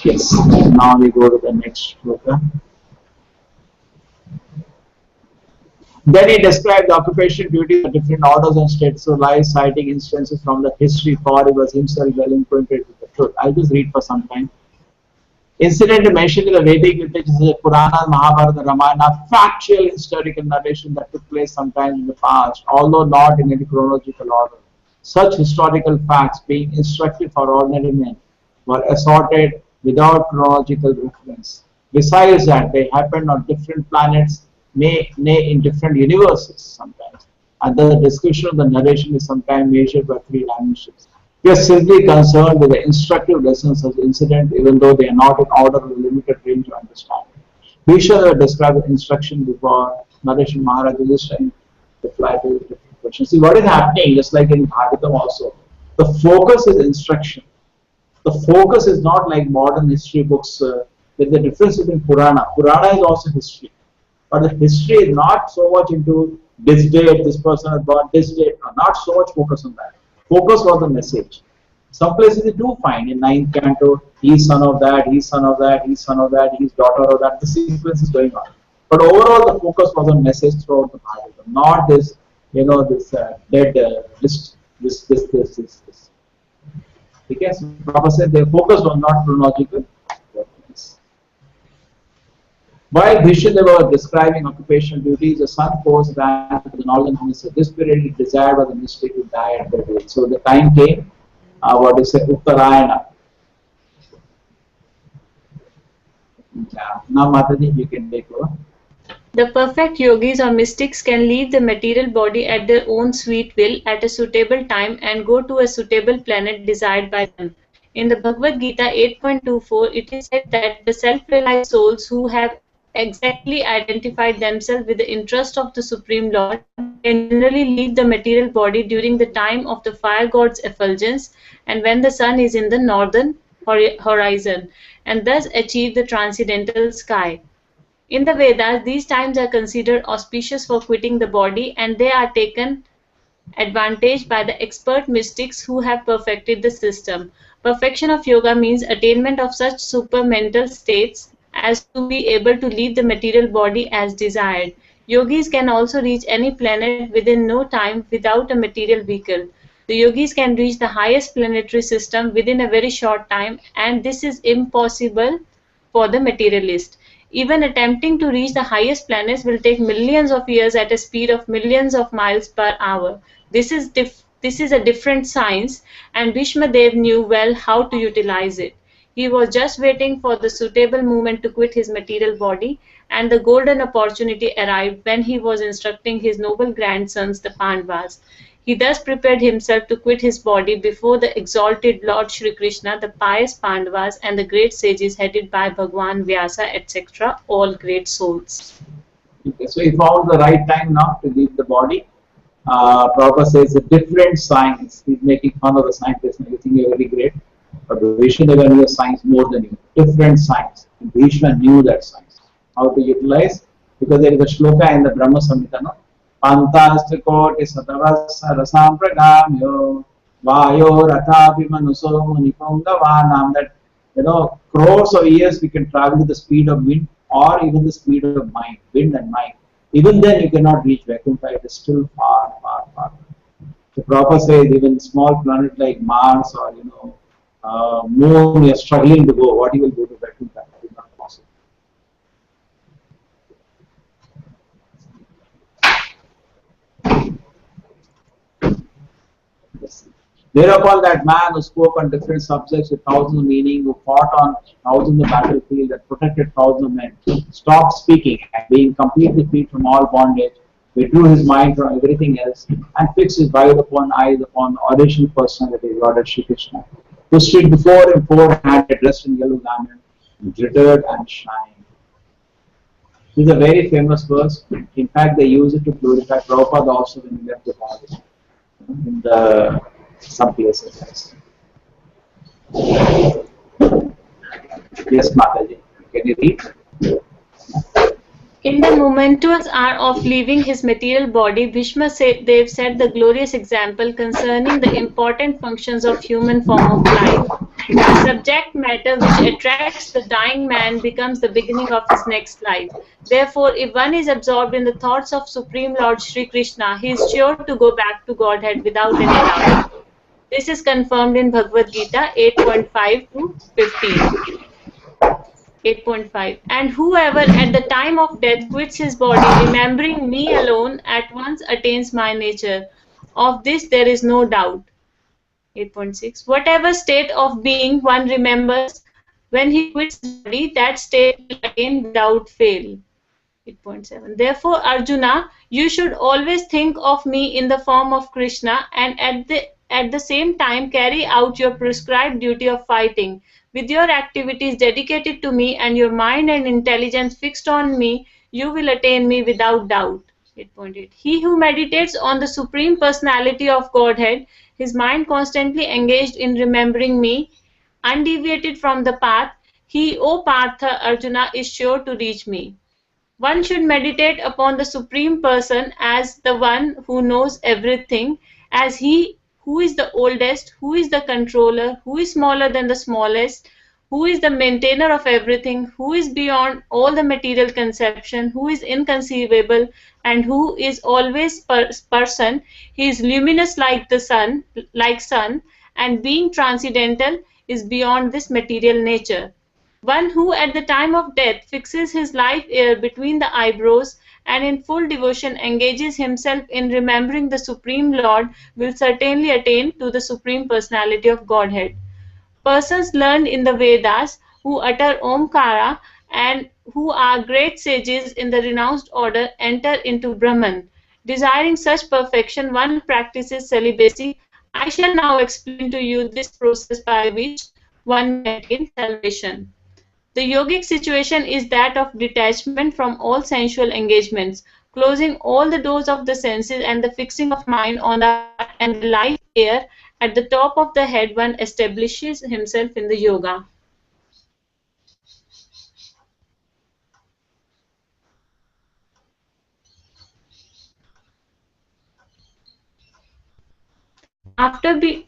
Yes. Now we go to the next program. Then he described the occupation, duties of different orders and states of life, citing instances from the history, for he was himself well acquainted with the truth. I'll just read for some time. Incident mentioned in the Vedic literature, the Purana, Mahabharata, Ramayana, factual historical narration that took place sometime in the past, although not in any chronological order. Such historical facts, being instructive for ordinary men, were assorted without chronological reference. Besides that, they happened on different planets, nay in different universes sometimes. And the description of the narration is sometimes measured by 3 dimensions. We are simply concerned with the instructive lessons of the incident, even though they are not in order or limited range to understand. Bhishma described the instruction before Naresh Maharaj is trying to reply to different questions. See what is happening, just like in Bhagavatam also. The focus is instruction. The focus is not like modern history books. There's a difference between Purana. Purana is also history. But the history is not so much into this date, this person has got this date, not so much focus on that. Focus was the message. Some places you do find in 9th canto, he's son of that, he's son of that, he's son of that, he's daughter of that. The sequence is going on. But overall, the focus was on message throughout the Bhagavatam, not this, this dead list, this. Because Prabhupada said their focus was not chronological. While Bhishma was describing occupational duties, the sun force ran to the northern hemisphere. This period is desired by the mystic to die at their age. So the time came, what is it, Uttarayana. Now Mataji, you can take over. The perfect yogis or mystics can leave the material body at their own sweet will at a suitable time and go to a suitable planet desired by them. In the Bhagavad Gita 8.24, it is said that the self-realized souls who have exactly identified themselves with the interest of the Supreme Lord can generally leave the material body during the time of the fire god's effulgence and when the sun is in the northern horizon, and thus achieve the transcendental sky. In the Vedas, these times are considered auspicious for quitting the body, and they are taken advantage by the expert mystics who have perfected the system. Perfection of yoga means attainment of such supermental states as to be able to leave the material body as desired. Yogis can also reach any planet within no time without a material vehicle. The yogis can reach the highest planetary system within a very short time, and this is impossible for the materialist. Even attempting to reach the highest planets will take millions of years at a speed of millions of miles per hour. This is a different science, and Bhishma Dev knew well how to utilize it. He was just waiting for the suitable moment to quit his material body, and the golden opportunity arrived when he was instructing his noble grandsons, the Pandavas. He thus prepared himself to quit his body before the exalted Lord Shri Krishna, the pious Pandavas, and the great sages headed by Bhagwan Vyasa, etc., all great souls. Okay, so he found the right time now to leave the body. Prabhupada says a different science. He's making fun of the scientists and you think you're very great. But Bhishma knew science more than you. Different science. And Bhishma knew that science. How to utilize? Because there is a shloka in the Brahma Samhita, no? Pantastikoti satavasa rasam pragamyo vayo rathapi manuso munipungavanam, that crores of years we can travel with the speed of wind or even the speed of mind, wind and mind. Even then you cannot reach Vaikuntha. It is still far, far, far. The Prabhupada says even small planet like Mars or Moon, you are struggling to go. What you will go to Vaikuntha? It is not possible. Thereupon that man who spoke on different subjects with thousands of meaning, who fought on thousands of battlefields and protected thousands of men, stopped speaking and being completely free from all bondage, withdrew his mind from everything else and fixed his eyes upon the auditional personality, Lord Shri Krishna, who stood before him four-handed, dressed in yellow garment, glittered and shined. This is a very famous verse. In fact, they use it to glorify Prabhupada also when he left the body. In some places. Yes, Mataji, can you read? In the momentous hour of leaving his material body, Bhishma Dev set the glorious example concerning the important functions of human form of life. The subject matter which attracts the dying man becomes the beginning of his next life. Therefore, if one is absorbed in the thoughts of Supreme Lord Shri Krishna, he is sure to go back to Godhead without any doubt. This is confirmed in Bhagavad Gita 8.5 to 15. 8.5. And whoever at the time of death quits his body, remembering me alone, at once attains my nature. Of this there is no doubt. 8.6. Whatever state of being one remembers when he quits his body, that state will attain without fail. 8.7. Therefore, Arjuna, you should always think of me in the form of Krishna, and at the same time carry out your prescribed duty of fighting. With your activities dedicated to me and your mind and intelligence fixed on me, you will attain me without doubt. 8.8. He who meditates on the Supreme Personality of Godhead, his mind constantly engaged in remembering me, undeviated from the path, he, O Partha Arjuna, is sure to reach me. One should meditate upon the Supreme Person as the one who knows everything, as he who is the oldest, who is the controller, who is smaller than the smallest, who is the maintainer of everything, who is beyond all the material conception, who is inconceivable, and who is always person. He is luminous like sun, and being transcendental is beyond this material nature. One who at the time of death fixes his life air between the eyebrows and in full devotion engages himself in remembering the Supreme Lord will certainly attain to the Supreme Personality of Godhead. Persons learned in the Vedas who utter Omkara and who are great sages in the renounced order enter into Brahman. Desiring such perfection, one practices celibacy. I shall now explain to you this process by which one may attain salvation. The yogic situation is that of detachment from all sensual engagements, closing all the doors of the senses and the fixing of mind on the heart and the life air at the top of the head. One establishes himself in the yoga. After be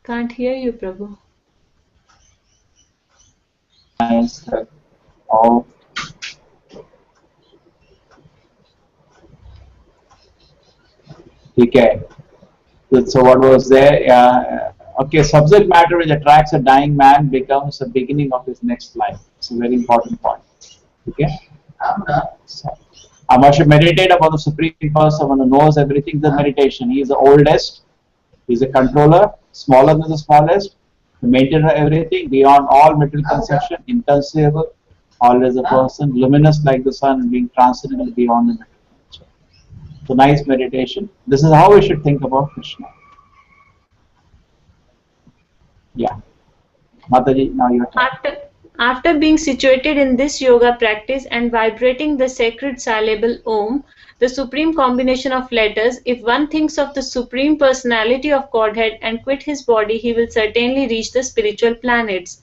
Can't hear you, Prabhu. Oh. Okay. So what was there? Okay, subject matter which attracts a dying man becomes the beginning of his next life. It's a very important point. Okay. So, one should meditate upon the Supreme Person, one who knows everything. The meditation. He is the oldest. He is a controller, smaller than the smallest, the maintainer of everything, beyond all material conception, inconceivable, always a person, luminous like the sun, and being transcendental beyond the material nature. So nice meditation. This is how we should think about Krishna. Yeah. Mataji, now your turn. After being situated in this yoga practice and vibrating the sacred syllable Om, the supreme combination of letters, if one thinks of the Supreme Personality of Godhead and quit his body, he will certainly reach the spiritual planets.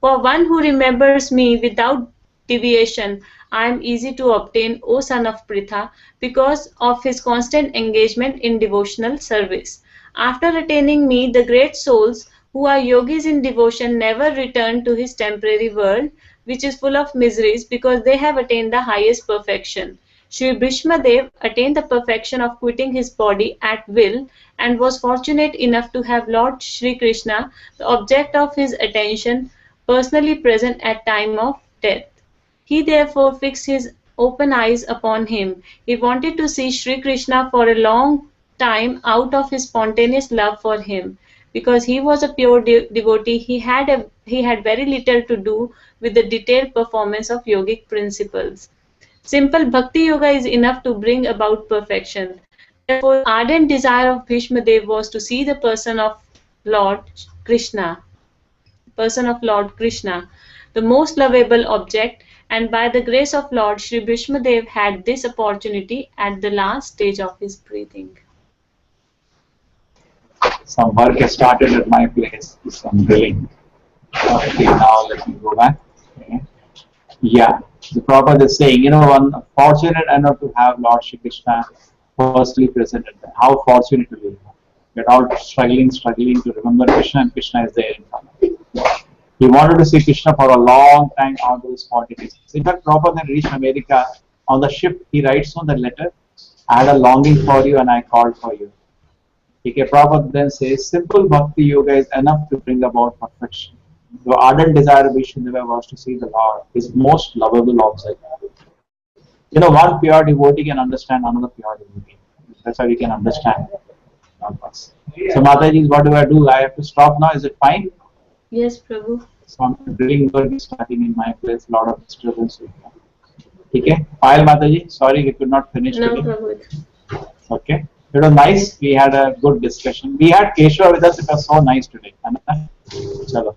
For one who remembers me without deviation, I am easy to obtain, O son of Pritha, because of his constant engagement in devotional service. After attaining me, the great souls who are yogis in devotion never return to his temporary world, which is full of miseries, because they have attained the highest perfection. Sri Bhishmadev attained the perfection of quitting his body at will and was fortunate enough to have Lord Sri Krishna, the object of his attention, personally present at time of death. He therefore fixed his open eyes upon him. He wanted to see Sri Krishna for a long time out of his spontaneous love for him. Because he was a pure devotee, he had very little to do with the detailed performance of yogic principles. Simple bhakti yoga is enough to bring about perfection. Therefore, the ardent desire of Bhishmadev was to see the person of Lord Krishna, the most lovable object, and by the grace of Lord, Sri Bhishmadev had this opportunity at the last stage of his breathing. Some work has started at my place, some drilling. Okay, now let me go back. Okay. Yeah, the Prabhupada is saying, one fortunate enough to have Lord Shri Krishna personally present at them. How fortunate to be. We're all struggling to remember Krishna, and Krishna is there in front of you. He wanted to see Krishna for a long time out of his 40 days. In fact, Prabhupada then reached America. On the ship, he writes on the letter, I had a longing for you and I called for you. Okay, Prabhupada then says, simple bhakti yoga is enough to bring about perfection. The ardent desire of Vishnudev was to see the Lord, his most lovable object. You know, one pure devotee can understand another pure devotee. That's how we can understand. So, Mataji, what do? I have to stop now. Is it fine? Yes, Prabhu. So, I'm doing work starting in my place. A lot of disturbance. Okay. File, Mataji. Sorry, we could not finish No, today. Prabhu. Okay. It was nice. We had a good discussion. We had Keshava with us. It was so nice today. Chalo.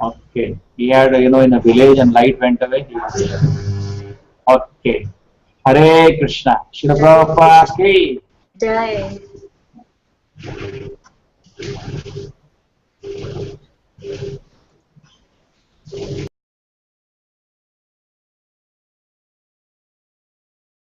Okay. He had, in a village and light went away. He was here. Okay. Hare Krishna. Shri Prabhupada ki Jai.